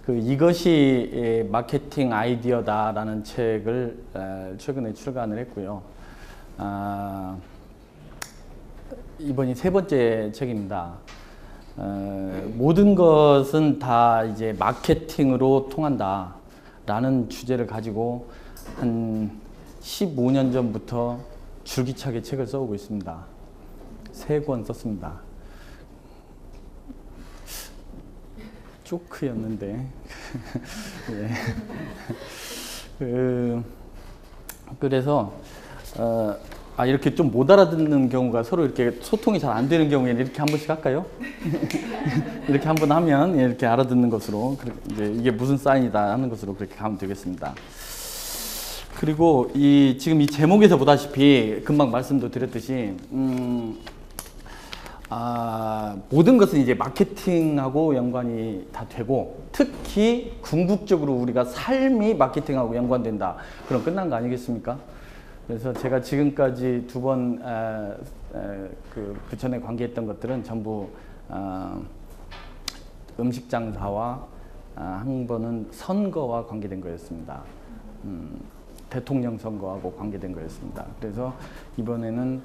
이것이 마케팅 아이디어다라는 책을 최근에 출간을 했고요. 이번이 세 번째 책입니다. 모든 것은 다 이제 마케팅으로 통한다라는 주제를 가지고 한 15년 전부터 줄기차게 책을 써오고 있습니다. 3권 썼습니다. 조크였는데 예. 그래서 이렇게 좀 못 알아듣는 경우가 서로 이렇게 소통이 잘 안 되는 경우에는 이렇게 한 번씩 할까요? 이렇게 한번 하면 이렇게 알아듣는 것으로 이제 이게 무슨 사인이다 하는 것으로 그렇게 가면 되겠습니다. 그리고 지금 이 제목에서 보다시피 금방 말씀도 드렸듯이 모든 것은 이제 마케팅하고 연관이 다 되고, 특히 궁극적으로 우리가 삶이 마케팅하고 연관된다. 그럼 끝난 거 아니겠습니까? 그래서 제가 지금까지 2번 그 전에 관계했던 것들은 전부 음식 장사와 한 번은 선거와 관계된 거였습니다. 대통령 선거하고 관계된 거였습니다. 그래서 이번에는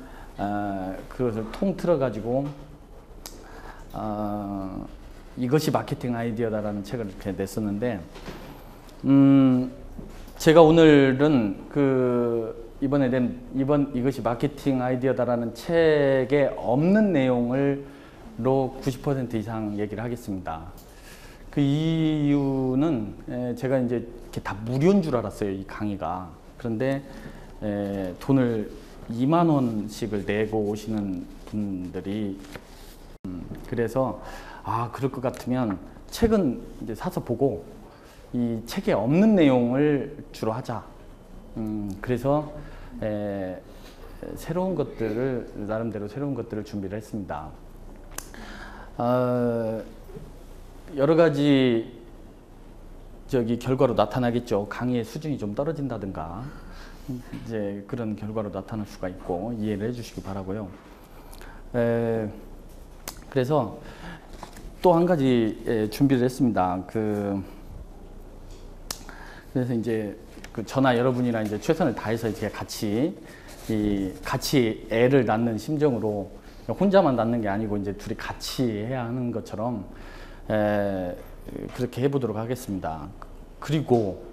그것을 통틀어 가지고 이것이 마케팅 아이디어다라는 책을 이렇게 냈었는데, 제가 오늘은 이번에 낸 이것이 마케팅 아이디어다라는 책에 없는 내용으로 90% 이상 얘기를 하겠습니다. 그 이유는 제가 이제 이렇게 다 무료인 줄 알았어요, 이 강의가. 그런데 돈을 2만 원씩을 내고 오시는 분들이 그래서 그럴 것 같으면 책은 이제 사서 보고 이 책에 없는 내용을 주로 하자. 그래서 새로운 것들을 나름대로 새로운 것들을 준비를 했습니다. 여러 가지 결과로 나타나겠죠. 강의의 수준이 좀 떨어진다든가 이제 그런 결과로 나타날 수가 있고 이해를 해주시기 바라고요. 그래서 또 한 가지 준비를 했습니다. 그래서 이제 저나 여러분이랑 이제 최선을 다해서 이제 같이 애를 낳는 심정으로, 혼자만 낳는 게 아니고 이제 둘이 같이 해야 하는 것처럼 그렇게 해보도록 하겠습니다. 그리고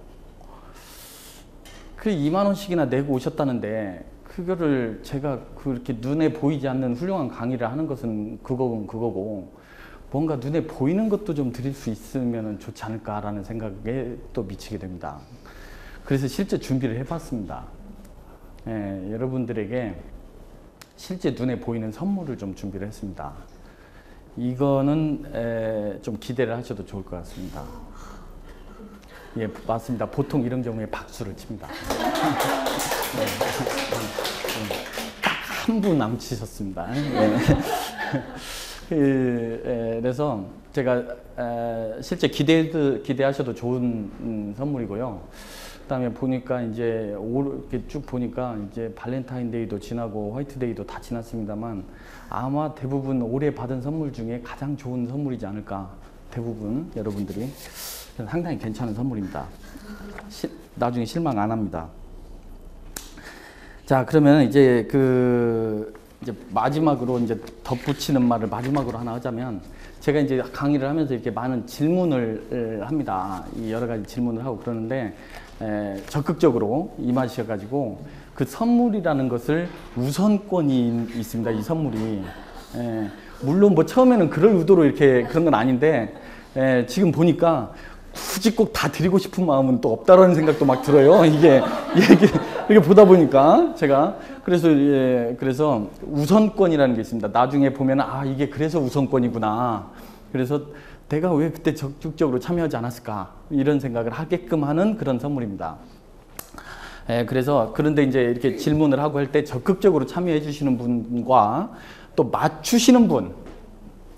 2만 원씩이나 내고 오셨다는데, 그거를 제가 그렇게 눈에 보이지 않는 훌륭한 강의를 하는 것은 그거고, 뭔가 눈에 보이는 것도 좀 드릴 수 있으면 좋지 않을까라는 생각에 또 미치게 됩니다. 그래서 실제 준비를 해봤습니다. 여러분들에게 실제 눈에 보이는 선물을 좀 준비를 했습니다. 이거는 좀 기대를 하셔도 좋을 것 같습니다. 예, 맞습니다. 보통 이런 경우에 박수를 칩니다. 딱 한 분 남치셨습니다. 그래서 제가 실제 기대하셔도 좋은 선물이고요. 그다음에 보니까 이제 이렇게 쭉 보니까 이제 발렌타인데이도 지나고 화이트데이도 다 지났습니다만, 아마 대부분 올해 받은 선물 중에 가장 좋은 선물이지 않을까. 대부분 여러분들이 상당히 괜찮은 선물입니다. 나중에 실망 안 합니다. 자, 그러면 이제 이제 마지막으로 이제 덧붙이는 말을 마지막으로 하나 하자면, 제가 이제 강의를 하면서 이렇게 많은 질문을 합니다. 여러 가지 질문을 하고 그러는데, 적극적으로 임하셔가지고 그 선물이라는 것을 우선권이 있습니다. 이 선물이. 물론 뭐 처음에는 그럴 의도로 이렇게 그런 건 아닌데, 지금 보니까 굳이 꼭 다 드리고 싶은 마음은 또 없다라는 생각도 막 들어요. 이게 보다 보니까 제가 그래서 우선권이라는 게 있습니다. 나중에 보면 이게 그래서 우선권이구나. 그래서 내가 왜 그때 적극적으로 참여하지 않았을까, 이런 생각을 하게끔 하는 그런 선물입니다. 그런데 이제 이렇게 질문을 하고 할 때 적극적으로 참여해 주시는 분과 또 맞추시는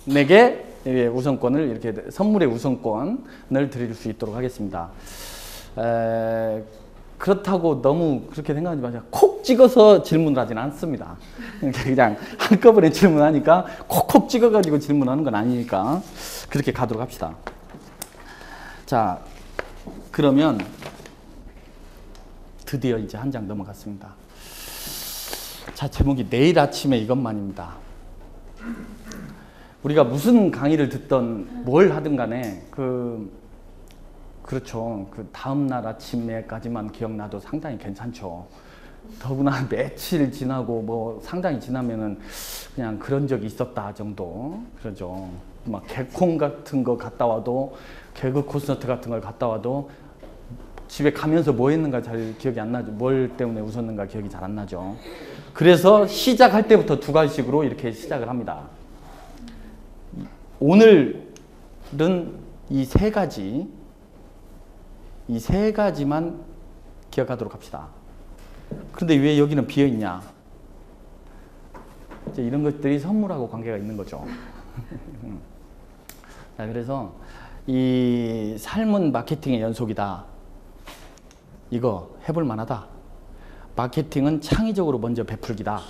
분에게 우선권을, 이렇게 선물의 우선권을 드릴 수 있도록 하겠습니다. 그렇다고 너무 그렇게 생각하지 마세요. 콕 찍어서 질문을 하지는 않습니다. 그냥 한꺼번에 질문하니까 콕콕 찍어가지고 질문하는 건 아니니까 그렇게 가도록 합시다. 자, 그러면 드디어 이제 한 장 넘어갔습니다. 자, 제목이 내일 아침에 이것만입니다. 우리가 무슨 강의를 듣던 뭘 하든 간에 그렇죠. 그 다음날 아침에까지만 기억나도 상당히 괜찮죠. 더구나 며칠 지나고 뭐 상당히 지나면은 그냥 그런 적이 있었다 정도. 그러죠. 막 개콘 같은 거 갔다 와도, 개그 콘서트 같은 걸 갔다 와도 집에 가면서 뭐 했는가 잘 기억이 안 나죠. 뭘 때문에 웃었는가 기억이 잘 안 나죠. 그래서 시작할 때부터 두 가지식으로 이렇게 시작을 합니다. 오늘은 이 세 가지만 기억하도록 합시다. 그런데 왜 여기는 비어 있냐? 이제 이런 것들이 선물하고 관계가 있는 거죠. 자, 그래서 이 삶은 마케팅의 연속이다. 이거 해볼 만하다. 마케팅은 창의적으로 먼저 베풀기다.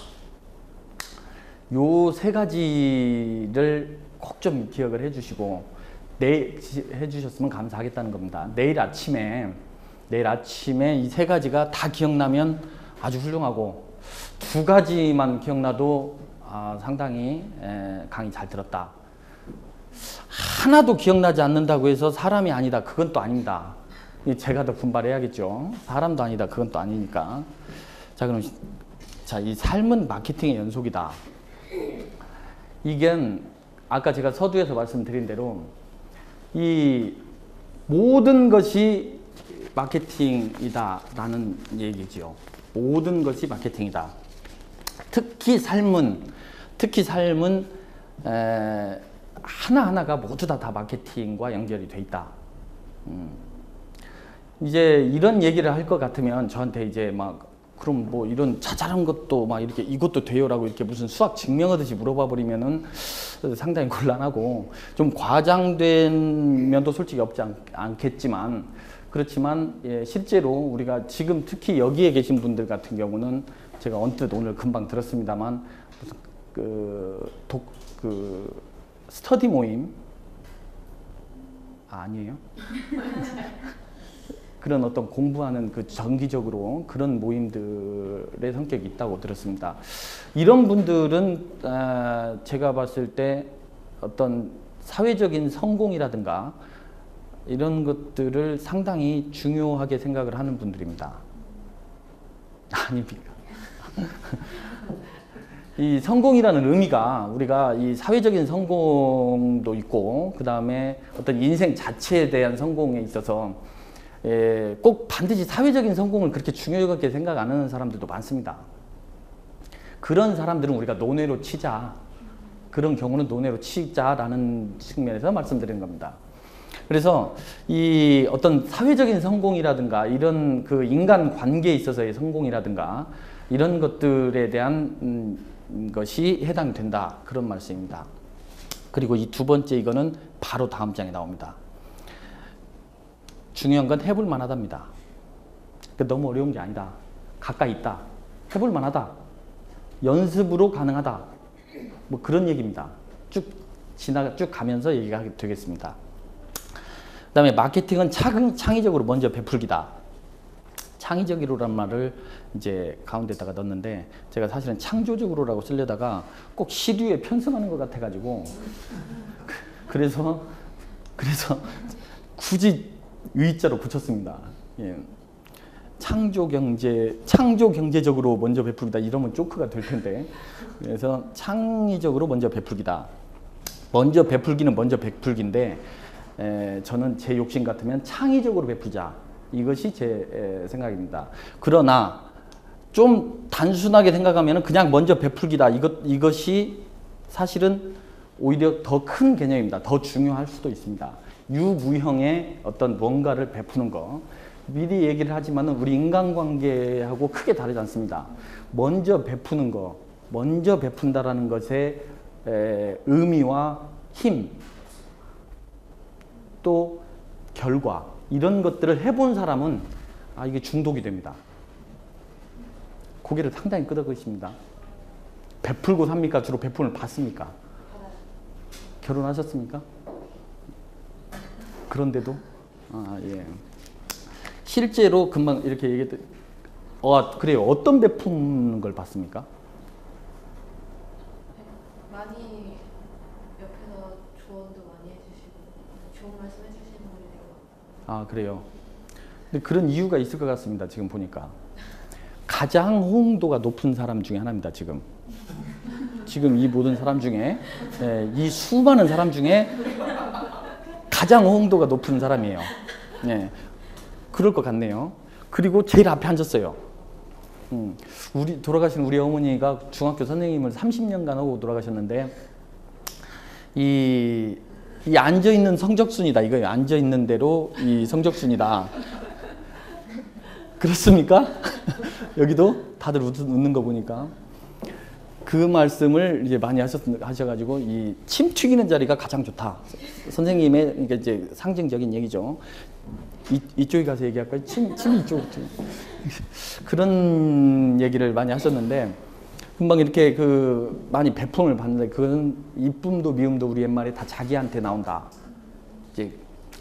요 세 가지를 꼭 좀 기억을 해주시고 해주셨으면 감사하겠다는 겁니다. 내일 아침에 이 세 가지가 다 기억나면 아주 훌륭하고, 두 가지만 기억나도 상당히 강의 잘 들었다. 하나도 기억나지 않는다고 해서 사람이 아니다. 그건 또 아닙니다. 제가 더 분발해야겠죠. 사람도 아니다. 그건 또 아니니까. 자, 그럼 이 삶은 마케팅의 연속이다. 이게 아까 제가 서두에서 말씀드린 대로 이 모든 것이 마케팅이다라는 얘기지요. 모든 것이 마케팅이다. 특히 삶은 하나하나가 모두 다 마케팅과 연결이 돼 있다. 이제 이런 얘기를 할 것 같으면 저한테 이제 막 그럼 뭐 이런 자잘한 것도 막 이렇게 이것도 돼요라고 이렇게 무슨 수학 증명하듯이 물어봐 버리면은 상당히 곤란하고, 좀 과장된 면도 솔직히 없지 않겠지만, 그렇지만 실제로 우리가 지금 특히 여기에 계신 분들 같은 경우는 제가 언뜻 오늘 금방 들었습니다만 무슨 스터디 모임 아니에요? 그런 어떤 공부하는 정기적으로 그런 모임들의 성격이 있다고 들었습니다. 이런 분들은 제가 봤을 때 어떤 사회적인 성공이라든가 이런 것들을 상당히 중요하게 생각을 하는 분들입니다. 아닙니까? 이 성공이라는 의미가 우리가 이 사회적인 성공도 있고, 그 다음에 어떤 인생 자체에 대한 성공에 있어서 꼭 반드시 사회적인 성공을 그렇게 중요하게 생각 안 하는 사람들도 많습니다. 그런 사람들은 우리가 논외로 치자. 그런 경우는 논외로 치자라는 측면에서 말씀드리는 겁니다. 그래서 이 어떤 사회적인 성공이라든가 이런 그 인간 관계에 있어서의 성공이라든가 이런 것들에 대한 것이 해당이 된다. 그런 말씀입니다. 그리고 이 두 번째 이거는 바로 다음 장에 나옵니다. 중요한 건 해볼 만하답니다. 너무 어려운 게 아니다. 가까이 있다. 해볼 만하다. 연습으로 가능하다. 뭐 그런 얘기입니다. 쭉 가면서 얘기가 되겠습니다. 그 다음에 마케팅은 창의적으로 먼저 베풀기다. 창의적으로란 말을 이제 가운데다가 넣었는데, 제가 사실은 창조적으로라고 쓰려다가 꼭 시류에 편승하는 것 같아가지고 그래서 굳이 위자로 붙였습니다. 예. 창조경제적으로 먼저 베풀기다. 이러면 조크가 될 텐데. 그래서 창의적으로 먼저 베풀기다. 먼저 베풀기인데, 저는 제 욕심 같으면 창의적으로 베풀자. 이것이 제 생각입니다. 그러나 좀 단순하게 생각하면 그냥 먼저 베풀기다. 이것이 사실은 오히려 더 큰 개념입니다. 더 중요할 수도 있습니다. 유무형의 어떤 뭔가를 베푸는 거. 미리 얘기를 하지만 우리 인간관계하고 크게 다르지 않습니다. 먼저 베푸는 거, 먼저 베푼다라는 것의 의미와 힘, 또 결과, 이런 것들을 해본 사람은 이게 중독이 됩니다. 고개를 상당히 끄덕이십니다. 베풀고 삽니까? 주로 베풀을 받습니까? 결혼하셨습니까? 그런데도 아, 예. 실제로 금방 이렇게 얘기했던, 그래요. 어떤 베푸는 걸 봤습니까? 많이 옆에서 조언도 많이 해주시고 좋은 말씀 해주시는 분이 되게 많아요. 아, 그래요. 근데 그런 이유가 있을 것 같습니다. 지금 보니까. 가장 호응도가 높은 사람 중에 하나입니다. 지금 이 모든 사람 중에, 예, 이 수많은 사람 중에 가장 호응도가 높은 사람이에요. 예, 그럴 것 같네요. 그리고 제일 앞에 앉았어요. 돌아가신 우리 어머니가 중학교 선생님을 30년간 하고 돌아가셨는데, 이 앉아있는 성적순이다 이거예요. 앉아있는 대로 이 성적순이다. 그렇습니까? 여기도 다들 웃는 거 보니까 그 말씀을 이제 많이 하셔가지고 이 침 튀기는 자리가 가장 좋다. 선생님의 그러니까 이제 상징적인 얘기죠. 이쪽에 가서 얘기할까요? 침 이쪽. 그런 얘기를 많이 하셨는데, 금방 이렇게 많이 배품을 받는데, 그건 이쁨도 미움도 우리 옛말에 다 자기한테 나온다. 이제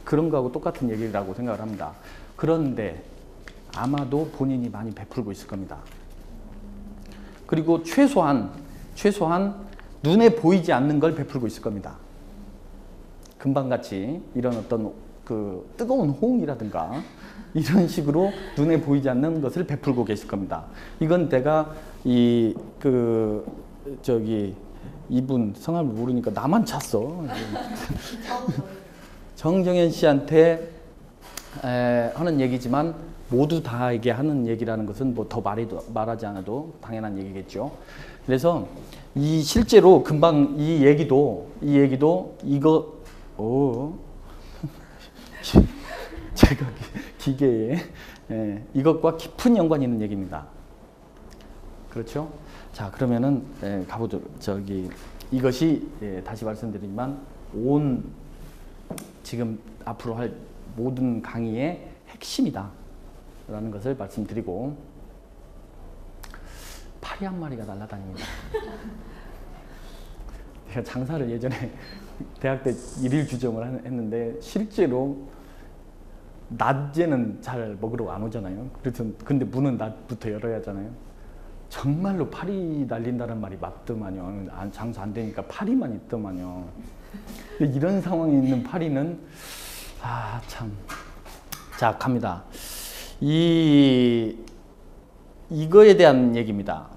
그런 거하고 똑같은 얘기라고 생각을 합니다. 그런데 아마도 본인이 많이 베풀고 있을 겁니다. 그리고 최소한 눈에 보이지 않는 걸 베풀고 있을 겁니다. 금방같이 이런 어떤 뜨거운 호응이라든가 이런 식으로 눈에 보이지 않는 것을 베풀고 계실 겁니다. 이건 내가 이분 성함을 모르니까 나만 찼어. 정정현 씨한테 하는 얘기지만 모두 다에게 하는 얘기라는 것은 뭐 더 말하지 않아도 당연한 얘기겠죠. 그래서 실제로 금방 이 얘기도 제가 기계에 이것과 깊은 연관이 있는 얘기입니다. 그렇죠? 자, 그러면은 가보죠. 이것이 다시 말씀드리지만 지금 앞으로 할 모든 강의의 핵심이다 라는 것을 말씀드리고, 파리 한 마리가 날아다닙니다. 제가 장사를 예전에 대학 때 일일 주점을 했는데, 실제로 낮에는 잘 먹으러 안 오잖아요. 근데 문은 낮부터 열어야 하잖아요. 정말로 파리 날린다는 말이 맞더만요. 장사 안 되니까 파리만 있더만요. 근데 이런 상황에 있는 파리는 참. 자, 갑니다. 이거에 대한 얘기입니다.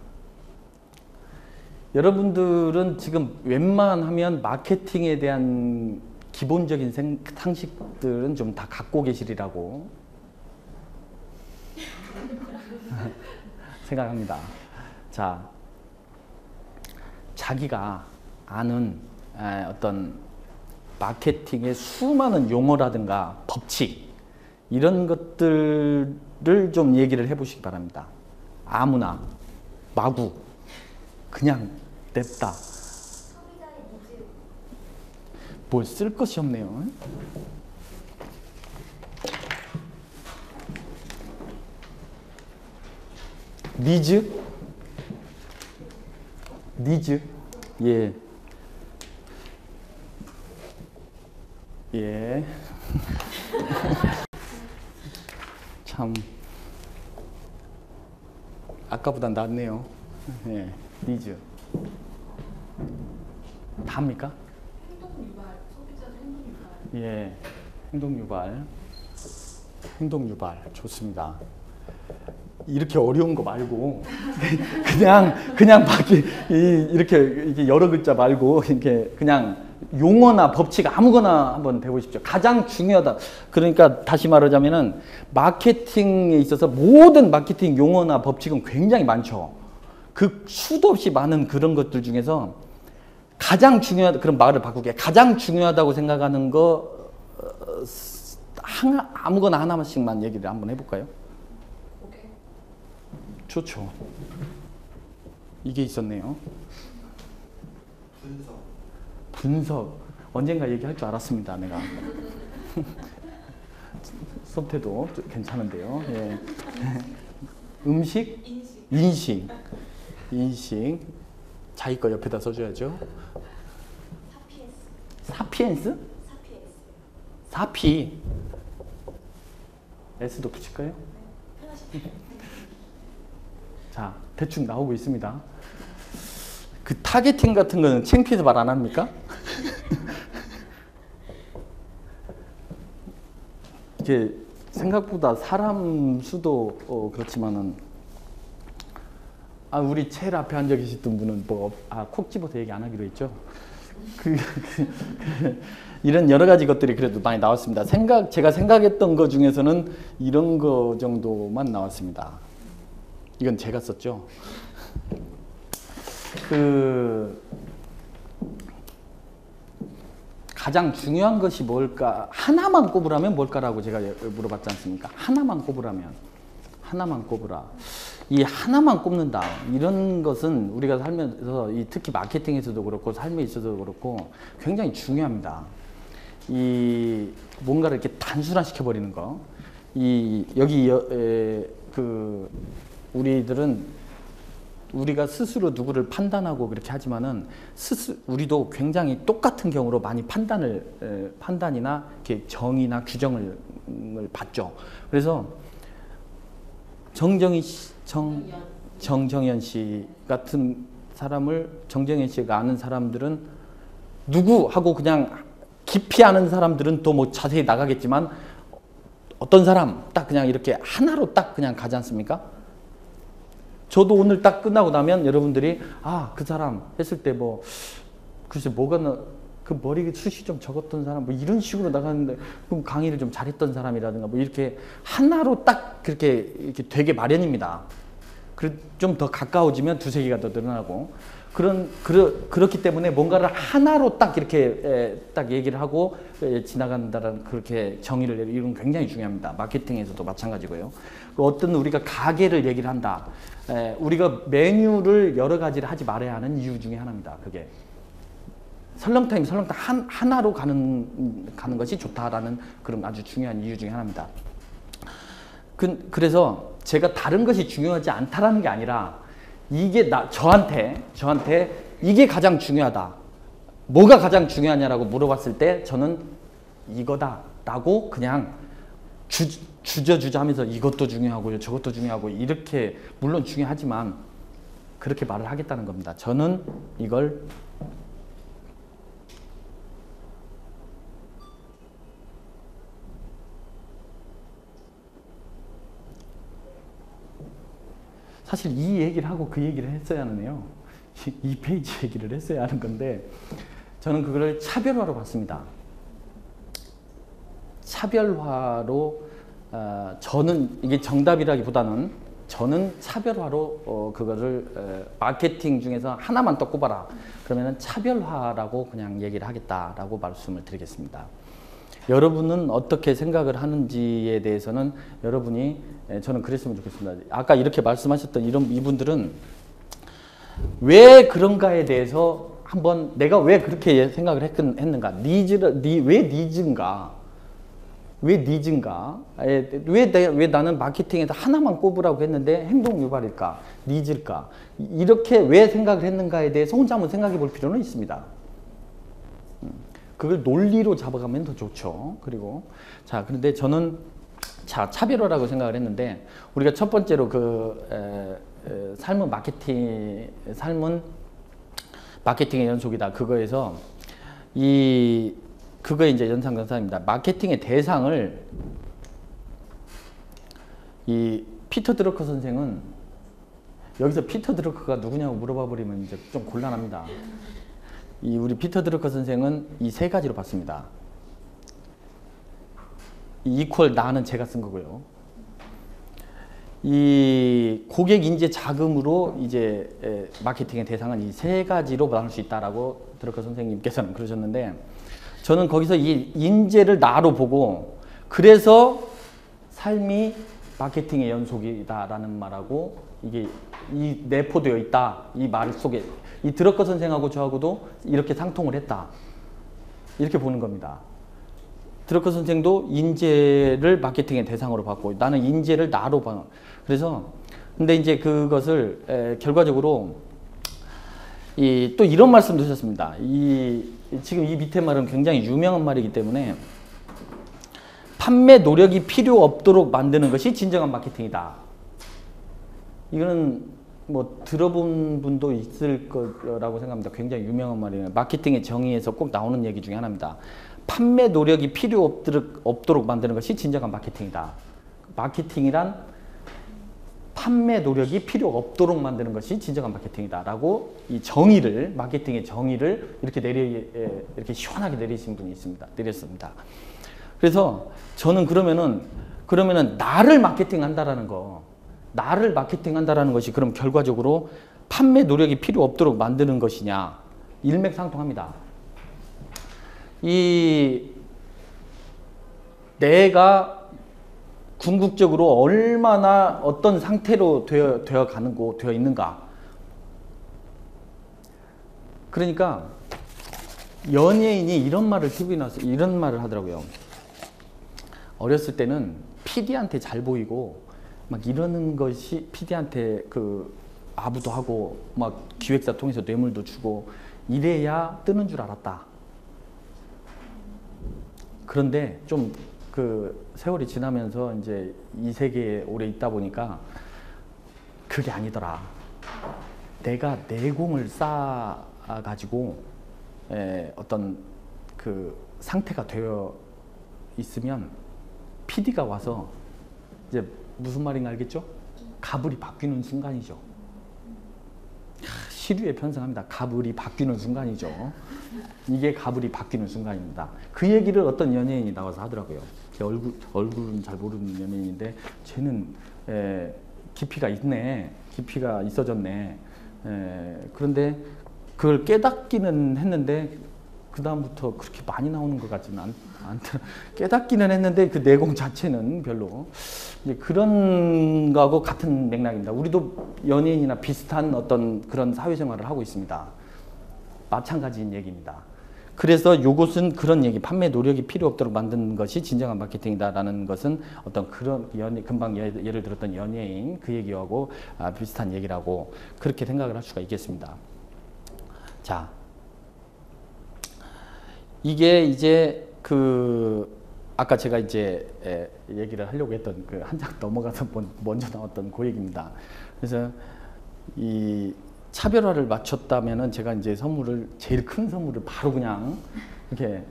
여러분들은 지금 웬만하면 마케팅에 대한 기본적인 상식들은 좀 다 갖고 계시리라고 생각합니다. 자, 자기가 아는 어떤 마케팅의 수많은 용어라든가 법칙, 이런 것들을 좀 얘기를 해보시기 바랍니다. 아무나 마구 그냥 냅다. 뭘 쓸 것이 없네요. 니즈? 예. 예. 참 아까보다 낫네요. 예, 니즈. 답니까? 예, 행동유발 좋습니다. 이렇게 어려운 거 말고 그냥 밖에 이렇게 여러 글자 말고 이렇게 그냥 용어나 법칙 아무거나 한번 배우십시오. 가장 중요하다. 그러니까 다시 말하자면은 마케팅에 있어서 모든 마케팅 용어나 법칙은 굉장히 많죠. 그 수도 없이 많은 그런 것들 중에서 가장 중요하다, 그런 말을 바꾸게, 가장 중요하다고 생각하는 거 아무거나 하나씩만 얘기를 한번 해볼까요? 오케이. 좋죠. 이게 있었네요. 분석. 언젠가 얘기할 줄 알았습니다, 내가. 수업태도 괜찮은데요. 예. 음식? 인식. 자기 거 옆에다 써줘야죠. 사피엔스? 사피. S도 붙일까요? 편하시죠? 자, 대충 나오고 있습니다. 그 타겟팅 같은 거는 창피해서 말 안 합니까? 이게 생각보다 사람 수도 그렇지만은 우리 제일 앞에 앉아 계시던 분은 콕 집어서 얘기 안 하기로 했죠. 이런 여러 가지 것들이 그래도 많이 나왔습니다. 제가 생각했던 것 중에서는 이런 거 정도만 나왔습니다. 이건 제가 썼죠. 가장 중요한 것이 뭘까? 하나만 꼽으라면 뭘까라고 제가 물어봤지 않습니까? 하나만 꼽으라면. 하나만 꼽으라. 이 하나만 꼽는다. 이런 것은 우리가 살면서 특히 마케팅에서도 그렇고 삶에 있어서도 그렇고 굉장히 중요합니다. 뭔가를 이렇게 단순화시켜버리는 거. 우리들은 우리가 스스로 누구를 판단하고 그렇게 하지만은 우리도 굉장히 똑같은 경우로 많이 판단이나 이렇게 정의나 규정을 받죠. 그래서 정정현 씨 같은 사람을 정정현 씨가 아는 사람들은 누구 하고 그냥 깊이 아는 사람들은 또 뭐 자세히 나가겠지만 어떤 사람 딱 그냥 이렇게 하나로 딱 그냥 가지 않습니까? 저도 오늘 딱 끝나고 나면 여러분들이 그 사람 했을 때 글쎄 그 머리 숱이 좀 적었던 사람 이런 식으로 나가는데 그럼 강의를 좀 잘했던 사람이라든가 이렇게 하나로 딱 이렇게 되게 마련입니다. 좀 더 가까워지면 두세 개가 더 늘어나고 그렇기 때문에 뭔가를 하나로 딱 이렇게 딱 얘기를 하고 지나간다는 그렇게 정의를 내리는 이건 굉장히 중요합니다. 마케팅에서도 마찬가지고요. 어떤 우리가 가게를 얘기를 한다. 우리가 메뉴를 여러 가지를 하지 말아야 하는 이유 중에 하나입니다. 그게 설렁탕 하나로 가는 것이 좋다라는 그런 아주 중요한 이유 중에 하나입니다. 그래서 제가 다른 것이 중요하지 않다라는 게 아니라 이게 저한테 이게 가장 중요하다. 뭐가 가장 중요하냐라고 물어봤을 때 저는 이거다라고 그냥 주저주저 하면서 이것도 중요하고 저것도 중요하고 이렇게 물론 중요하지만 그렇게 말을 하겠다는 겁니다. 저는 이걸 사실 이 얘기를 하고 그 얘기를 했어야 하네요. 이 페이지 얘기를 했어야 하는 건데 저는 그거를 차별화로 봤습니다. 차별화로 저는 이게 정답이라기보다는 저는 차별화로 그거를 마케팅 중에서 하나만 더 꼽아라. 그러면은 차별화라고 그냥 얘기를 하겠다라고 말씀을 드리겠습니다. 여러분은 어떻게 생각을 하는지에 대해서는 여러분이 저는 그랬으면 좋겠습니다. 아까 이렇게 말씀하셨던 이분들은 왜 그런가에 대해서 한번 내가 왜 그렇게 생각을 했는가? 왜 니즈인가? 왜 나는 마케팅에서 하나만 꼽으라고 했는데 행동 유발일까? 니즈일까? 이렇게 왜 생각을 했는가에 대해서 혼자 한번 생각해 볼 필요는 있습니다. 그걸 논리로 잡아가면 더 좋죠. 그리고 그런데 저는 차별화라고 생각을 했는데 우리가 첫 번째로 삶은 마케팅의 연속이다. 그거에서 그거의 이제 연상전상입니다. 마케팅의 대상을 피터 드러커 선생은 여기서 피터 드러커가 누구냐고 물어봐 버리면 이제 좀 곤란합니다. 우리 피터 드러커 선생은 이 세 가지로 봤습니다. 이퀄 나는 제가 쓴 거고요. 이 고객 인재 자금으로 이제 마케팅의 대상은 이 세 가지로 나눌 수 있다라고 드러커 선생님께서는 그러셨는데 저는 거기서 이 인재를 나로 보고 그래서 삶이 마케팅의 연속이다라는 말하고 이게 내포되어 있다. 이 말 속에 이 드러커 선생하고 저하고도 이렇게 상통을 했다. 이렇게 보는 겁니다. 드러커 선생도 인재를 마케팅의 대상으로 봤고 나는 인재를 나로 봐. 그래서 근데 이제 그것을 결과적으로 또 이런 말씀도 하셨습니다. 지금 이 밑에 말은 굉장히 유명한 말이기 때문에 판매 노력이 필요 없도록 만드는 것이 진정한 마케팅이다. 이거는 뭐 들어본 분도 있을 거라고 생각합니다. 굉장히 유명한 말이에요. 마케팅의 정의에서 꼭 나오는 얘기 중에 하나입니다. 판매 노력이 필요 없도록 만드는 것이 진정한 마케팅이다. 마케팅이란 판매 노력이 필요 없도록 만드는 것이 진정한 마케팅이다 라고 이 정의를, 마케팅의 정의를 이렇게 이렇게 시원하게 내리신 분이 있습니다. 내렸습니다. 그래서 저는 그러면은 나를 마케팅한다라는 거, 나를 마케팅한다라는 것이 그럼 결과적으로 판매 노력이 필요 없도록 만드는 것이냐, 일맥상통합니다. 내가 궁극적으로 얼마나 어떤 상태로 되어 있는가. 그러니까 연예인이 이런 말을 TV에 나와서 이런 말을 하더라고요. 어렸을 때는 PD한테 잘 보이고 막 이러는 것이 PD한테 그 아부도 하고 막 기획사 통해서 뇌물도 주고 이래야 뜨는 줄 알았다. 그런데 좀 그 세월이 지나면서 이제 이 세계에 오래 있다 보니까 그게 아니더라. 내가 내공을 쌓아가지고 어떤 그 상태가 되어 있으면 PD가 와서 이제 무슨 말인가 알겠죠? 가불이 바뀌는 순간이죠. 시류에 편성합니다. 가불이 바뀌는 순간이죠. 이게 가불이 바뀌는 순간입니다. 그 얘기를 어떤 연예인이 나와서 하더라고요. 제 얼굴은 잘 모르는 연예인인데 쟤는 깊이가 있네. 깊이가 있어졌네. 그런데 그걸 깨닫기는 했는데 그 다음부터 그렇게 많이 나오는 것 같지는 않더라. 깨닫기는 했는데 그 내공 자체는 별로. 이제 그런 거하고 같은 맥락입니다. 우리도 연예인이나 비슷한 어떤 그런 사회생활을 하고 있습니다. 마찬가지인 얘기입니다. 그래서 이것은 그런 얘기, 판매 노력이 필요 없도록 만드는 것이 진정한 마케팅이다라는 것은 어떤 그런 금방 예를 들었던 연예인 그 얘기하고 비슷한 얘기라고 그렇게 생각을 할 수가 있겠습니다. 자, 이게 이제 아까 제가 이제 얘기를 하려고 했던 그 한 장 넘어가서 먼저 나왔던 그 얘기입니다. 그래서 이 차별화를 맞췄다면은 제가 이제 제일 큰 선물을 바로 그냥 이렇게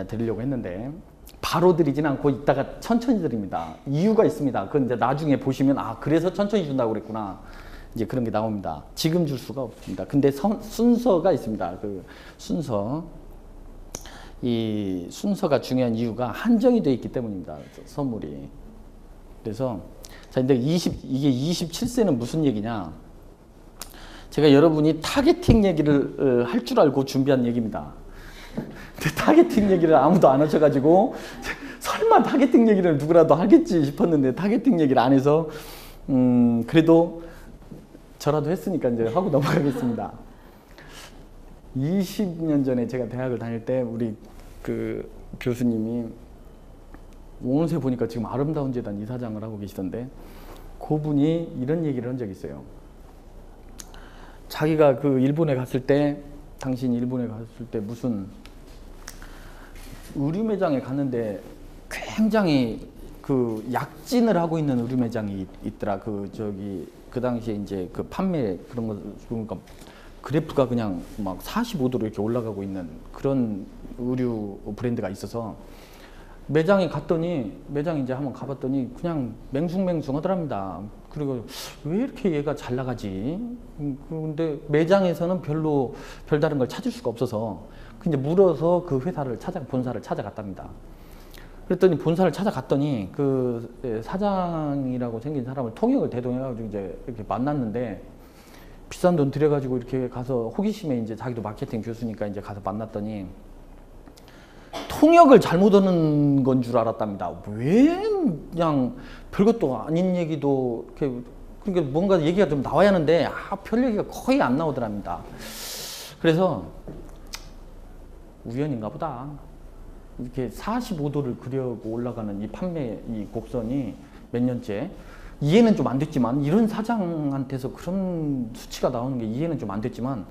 드리려고 했는데 바로 드리진 않고 이따가 천천히 드립니다. 이유가 있습니다. 그건 이제 나중에 보시면 그래서 천천히 준다고 그랬구나. 이제 그런 게 나옵니다. 지금 줄 수가 없습니다. 근데 순서가 있습니다. 그 이 순서가 중요한 이유가 한정이 되어 있기 때문입니다. 선물이. 그래서 자, 근데 이게 27세는 무슨 얘기냐? 제가 여러분이 타겟팅 얘기를 할 줄 알고 준비한 얘기입니다. 근데 타겟팅 얘기를 아무도 안 하셔가지고 설마 타겟팅 얘기를 누구라도 하겠지 싶었는데 타겟팅 얘기를 안 해서 그래도 저라도 했으니까 이제 하고 넘어가겠습니다. 20년 전에 제가 대학을 다닐 때 우리 그 교수님이 오늘새 보니까 지금 아름다운 재단 이사장을 하고 계시던데 그분이 이런 얘기를 한 적이 있어요. 자기가 그 일본에 갔을 때 당신 일본에 갔을 때 무슨 의류 매장에 갔는데 굉장히 그 약진을 하고 있는 의류 매장이 있더라. 그 당시에 이제 그 판매 그런 거 보니까 그래프가 그냥 막 45도로 이렇게 올라가고 있는 그런 의류 브랜드가 있어서 매장에 이제 한번 가봤더니 그냥 맹숭맹숭하더랍니다. 그리고 왜 이렇게 얘가 잘 나가지? 근데 매장에서는 별다른 걸 찾을 수가 없어서 이제 물어서 그 본사를 찾아갔답니다. 그랬더니 본사를 찾아갔더니 그 사장이라고 생긴 사람을 통역을 대동해가지고 이제 이렇게 만났는데 비싼 돈 들여가지고 이렇게 가서 호기심에 이제 자기도 마케팅 교수니까 이제 가서 만났더니 통역을 잘못 얻는 건 줄 알았답니다. 왜 그냥 별것도 아닌 얘기도 이렇게 그러니까 뭔가 얘기가 좀 나와야 하는데 별 얘기가 거의 안 나오더랍니다. 그래서 우연인가 보다. 이렇게 45도를 그려고 올라가는 이 판매 이 곡선이 몇 년째 이해는 좀 안 됐지만 이런 사장한테서 그런 수치가 나오는 게 이해는 좀 안 됐지만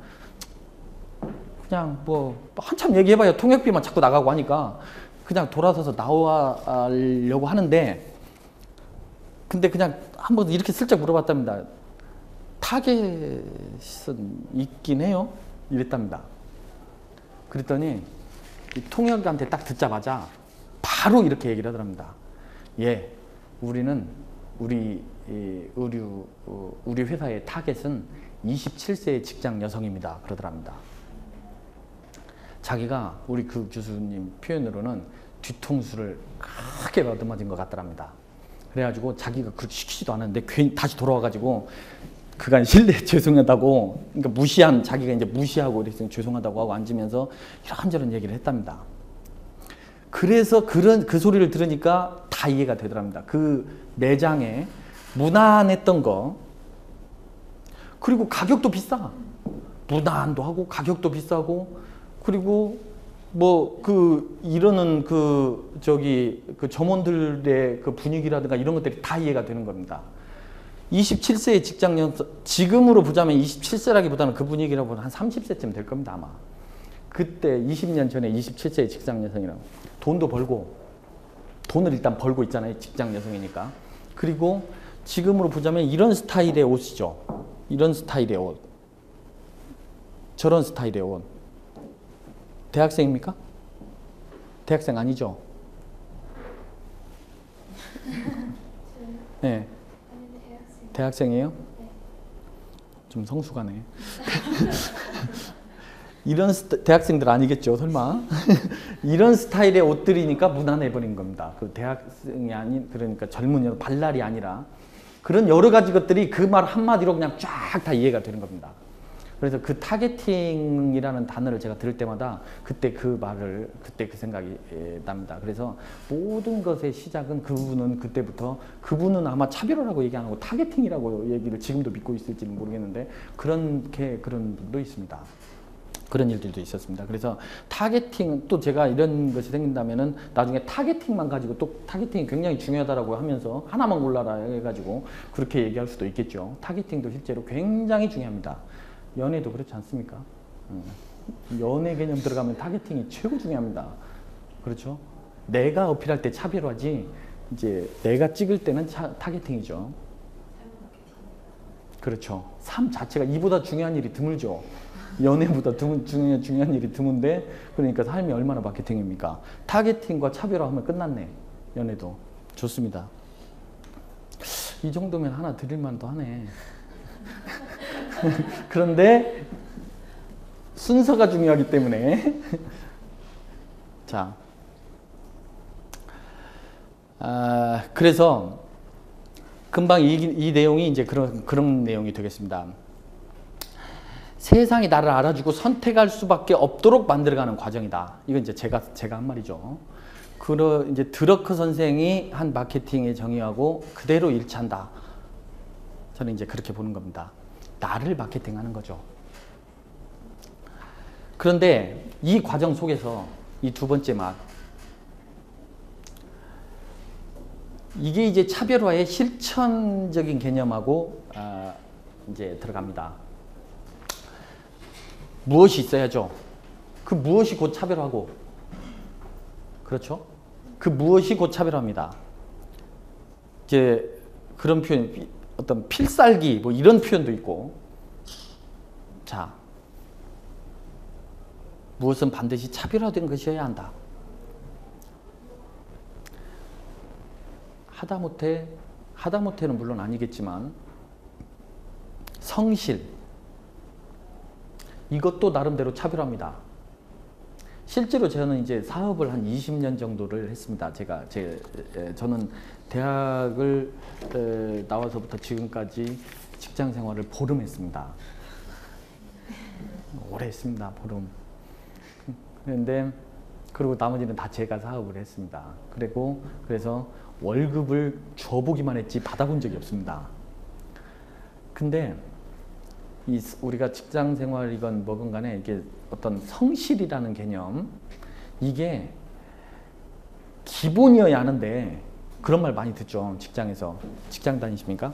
그냥 뭐 한참 얘기해봐야 통역비만 자꾸 나가고 하니까 그냥 돌아서서 나오려고 하는데 근데 그냥 한번 이렇게 슬쩍 물어봤답니다. 타겟은 있긴 해요? 이랬답니다. 그랬더니 이 통역한테 딱 듣자마자 바로 이렇게 얘기를 하더랍니다. 예, 우리는 우리 회사의 타겟은 27세의 직장 여성입니다. 그러더랍니다. 자기가 우리 그 교수님 표현으로는 뒤통수를 크게 얻어맞은 것 같더랍니다. 그래가지고 자기가 그렇게 시키지도 않았는데 괜히 다시 돌아와가지고 그간 실례 죄송하다고 그러니까 자기가 이제 무시하고 이랬으니 죄송하다고 하고 앉으면서 이런저런 얘기를 했답니다. 그래서 그 소리를 들으니까 다 이해가 되더랍니다. 그 매장에 무난했던 거 그리고 가격도 비싸. 무난도 하고 가격도 비싸고 그리고 뭐 이러는 그 점원들의 그 분위기라든가 이런 것들이 다 이해가 되는 겁니다. 27세의 직장 여성, 지금으로 보자면 27세라기보다는 그 분위기라고 한 30세쯤 될 겁니다, 아마. 그때 20년 전에 27세의 직장 여성이라고. 돈도 벌고, 돈을 일단 벌고 있잖아요, 직장 여성이니까. 그리고 지금으로 보자면 이런 스타일의 옷이죠. 이런 스타일의 옷. 저런 스타일의 옷. 대학생입니까? 대학생 아니죠? 네. 대학생이에요? 좀 성숙하네. 이런 대학생들 아니겠죠, 설마? 이런 스타일의 옷들이니까 무난해버린 겁니다. 그 대학생이 아닌, 그러니까 젊은 발랄이 아니라 그런 여러 가지 것들이 그 말 한마디로 그냥 쫙 다 이해가 되는 겁니다. 그래서 그 타겟팅이라는 단어를 제가 들을 때마다 그때 그 생각이 납니다. 그래서 모든 것의 시작은 그분은 아마 차별화라고 얘기 안 하고 타겟팅이라고 얘기를 지금도 믿고 있을지는 모르겠는데 그런 분도 있습니다. 그런 일들도 있었습니다. 그래서 타겟팅, 또 제가 이런 것이 생긴다면은 나중에 타겟팅만 가지고 또 타겟팅이 굉장히 중요하다라고 하면서 하나만 골라라 해가지고 그렇게 얘기할 수도 있겠죠. 타겟팅도 실제로 굉장히 중요합니다. 연애도 그렇지 않습니까? 연애 개념 들어가면 타겟팅이 최고 중요합니다. 그렇죠? 내가 어필할 때 차별화지, 이제 내가 찍을 때는 타겟팅이죠. 그렇죠. 삶 자체가 이보다 중요한 일이 드물죠. 연애보다 중요한 일이 드문데, 그러니까 삶이 얼마나 마케팅입니까? 타겟팅과 차별화하면 끝났네. 연애도. 좋습니다. 이 정도면 하나 드릴 만도 하네. 그런데 순서가 중요하기 때문에 자, 그래서 금방 이 내용이 이제 그런 내용이 되겠습니다. 세상이 나를 알아주고 선택할 수밖에 없도록 만들어가는 과정이다. 이건 이제 제가 한 말이죠. 이제 드러크 선생이 한 마케팅의 정의하고 그대로 일치한다. 저는 이제 그렇게 보는 겁니다. 나를 마케팅하는 거죠. 그런데 이 과정 속에서 이 두 번째 맛, 이게 이제 차별화의 실천적인 개념하고 이제 들어갑니다. 무엇이 있어야죠? 그 무엇이 곧 차별화고, 그렇죠? 그 무엇이 곧 차별화입니다. 이제 그런 표현, 어떤 필살기 뭐 이런 표현도 있고, 자, 무엇은 반드시 차별화된 것이어야 한다. 하다못해는 물론 아니겠지만 성실, 이것도 나름대로 차별화입니다. 실제로 저는 이제 사업을 한 20년 정도를 했습니다. 저는 대학을 나와서부터 지금까지 직장 생활을 보름 했습니다. 오래 했습니다, 보름. 그런데 그리고 나머지는 다 제가 사업을 했습니다. 그래서 월급을 줘보기만 했지 받아본 적이 없습니다. 근데 우리가 직장 생활이건 뭐건 간에 이게 어떤 성실이라는 개념, 이게 기본이어야 하는데 그런 말 많이 듣죠. 직장에서. 직장 다니십니까?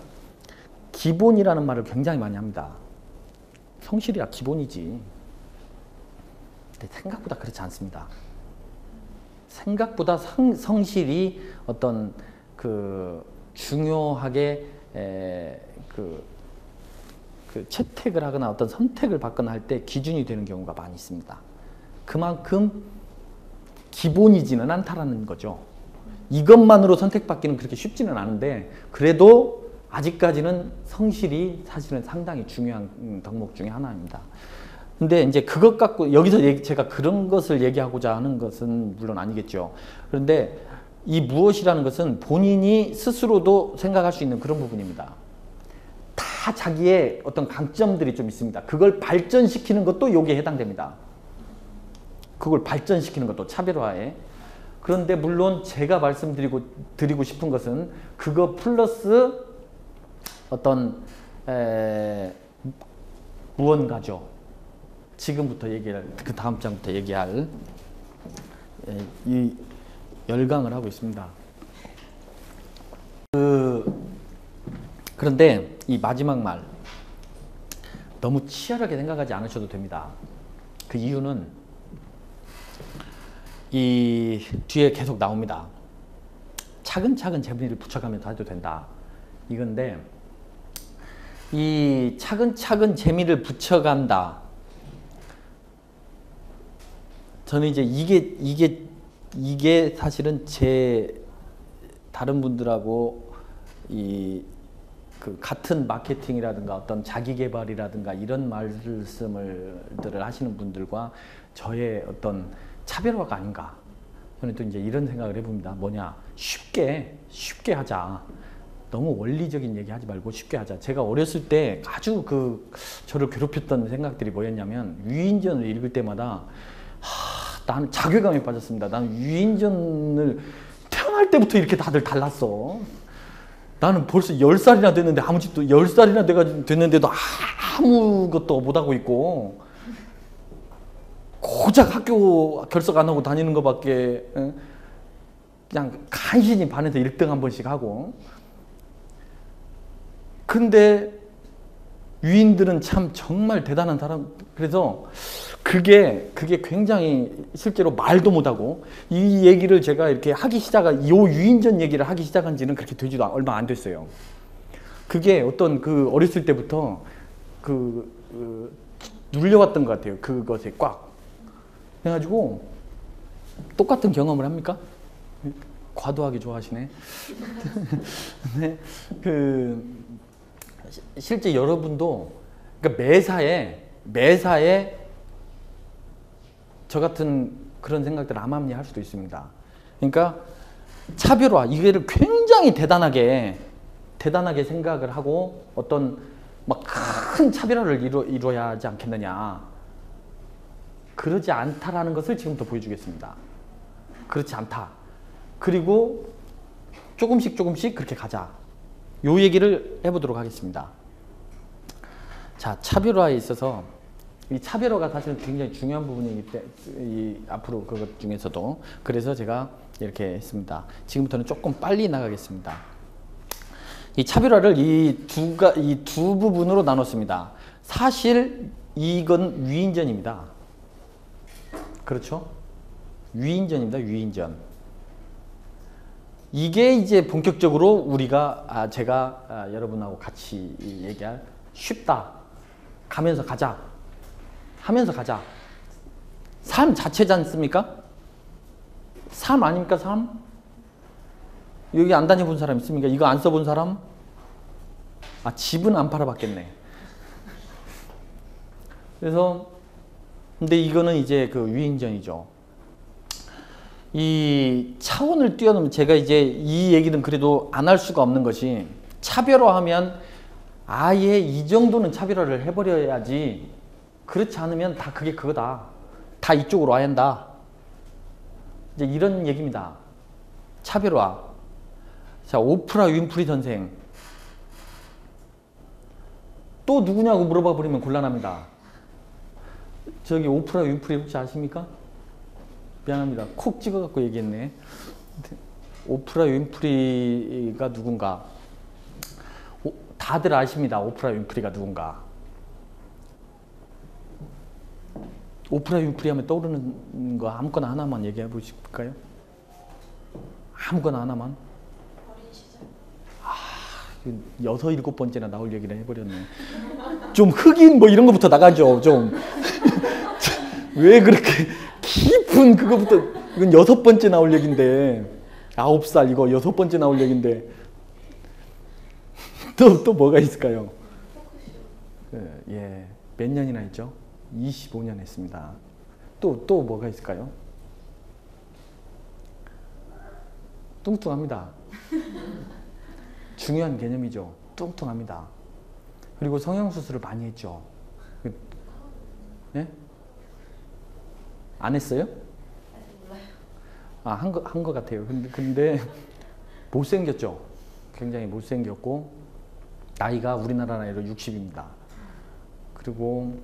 기본이라는 말을 굉장히 많이 합니다. 성실이야 기본이지. 근데 생각보다 그렇지 않습니다. 생각보다 성실히 어떤 그 중요하게 그 채택을 하거나 어떤 선택을 받거나 할 때 기준이 되는 경우가 많이 있습니다. 그만큼 기본이지는 않다라는 거죠. 이것만으로 선택받기는 그렇게 쉽지는 않은데 그래도 아직까지는 성실이 사실은 상당히 중요한 덕목 중에 하나입니다. 근데 이제 그것 갖고 여기서 제가 그런 것을 얘기하고자 하는 것은 물론 아니겠죠. 그런데 이 무엇이라는 것은 본인이 스스로도 생각할 수 있는 그런 부분입니다. 다 자기의 어떤 강점들이 좀 있습니다. 그걸 발전시키는 것도 여기에 해당됩니다. 그걸 발전시키는 것도 차별화에. 그런데 물론 제가 드리고 싶은 것은 그거 플러스 어떤 무언가죠. 지금부터 얘기할, 그 다음 장부터 얘기할 이 열강을 하고 있습니다. 그런데 이 마지막 말 너무 치열하게 생각하지 않으셔도 됩니다. 그 이유는 이 뒤에 계속 나옵니다. 차근차근 재미를 붙여가면서 해도 된다. 이건데 이 차근차근 재미를 붙여간다. 저는 이제 이게 사실은 제 다른 분들하고 그 같은 마케팅이라든가 어떤 자기 개발이라든가 이런 말씀들을 하시는 분들과 저의 어떤 차별화가 아닌가. 저는 또 이제 이런 생각을 해봅니다. 뭐냐, 쉽게 하자. 너무 원리적인 얘기 하지 말고 쉽게 하자. 제가 어렸을 때 아주 저를 괴롭혔던 생각들이 뭐였냐면 위인전을 읽을 때마다 나는 자괴감에 빠졌습니다. 나는 위인전을 태어날 때부터 이렇게 다들 달랐어. 나는 벌써 10살이나 됐는데 아무짓도 10살이나 됐는데도 아무것도 못하고 있고 고작 학교 결석 안 하고 다니는 것밖에 그냥 간신히 반에서 1등 한 번씩 하고. 근데 위인들은 참 정말 대단한 사람. 그래서 그게 굉장히 실제로 말도 못하고 이 얘기를 제가 이렇게 요 유인전 얘기를 하기 시작한 지는 그렇게 되지도 얼마 안 됐어요. 그게 어떤 어렸을 때부터 눌려왔던 것 같아요. 그것에 꽉. 그래가지고 똑같은 경험을 합니까? 과도하게 좋아하시네. 네, 실제 여러분도 그러니까 매사에 저 같은 그런 생각들을 암암리할 수도 있습니다. 그러니까 차별화 이거를 굉장히 대단하게 생각을 하고 어떤 막 큰 차별화를 이루어야 하지 않겠느냐. 그러지 않다라는 것을 지금부터 보여주겠습니다. 그렇지 않다. 그리고 조금씩 그렇게 가자. 요 얘기를 해보도록 하겠습니다. 자, 차별화에 있어서 이 차별화가 사실은 굉장히 중요한 부분이기 때문에 앞으로 그것 중에서도 그래서 제가 이렇게 했습니다. 지금부터는 조금 빨리 나가겠습니다. 이 차별화를 이 두 부분으로 나눴습니다. 사실 이건 위인전입니다. 그렇죠? 위인전입니다. 위인전. 이게 이제 본격적으로 제가 여러분하고 같이 얘기할 쉽다. 가면서 가자. 하면서 가자. 삶 자체지 않습니까? 삶 아닙니까? 삶? 여기 안 다녀본 사람 있습니까? 이거 안 써본 사람? 집은 안 팔아봤겠네. 그래서 근데 이거는 이제 위인전이죠. 이 차원을 뛰어넘는 제가 이제 이 얘기는 그래도 안 할 수가 없는 것이 차별화하면 아예 이 정도는 차별화를 해버려야지. 그렇지 않으면 다 그게 그거다. 다 이쪽으로 와야 한다. 이제 이런 얘기입니다. 차별화. 자, 오프라 윈프리 선생. 또 누구냐고 물어봐 버리면 곤란합니다. 저기 오프라 윈프리 혹시 아십니까? 미안합니다. 콕 찍어갖고 얘기했네. 오프라 윈프리가 누군가. 다들 아십니다. 오프라 윈프리가 누군가. 오프라 윈프리 하면 떠오르는 거 아무거나 하나만 얘기해 보실까요? 아무거나 하나만. 어린 시절. 여섯 일곱 번째나 나올 얘기를 해버렸네. 좀 흑인 뭐 이런 거부터 나가죠. 좀. 왜 그렇게 깊은 그거부터. 이건 여섯 번째 나올 얘기인데. 9살 이거 여섯 번째 나올 얘기인데. 또 뭐가 있을까요? 예. 몇 년이나 했죠? 25년 했습니다. 또 뭐가 있을까요? 뚱뚱합니다. 중요한 개념이죠. 뚱뚱합니다. 그리고 성형수술을 많이 했죠. 네? 안 했어요? 몰라요. 한 거 같아요. 근데 못생겼죠. 굉장히 못생겼고, 나이가 우리나라 나이로 60입니다. 그리고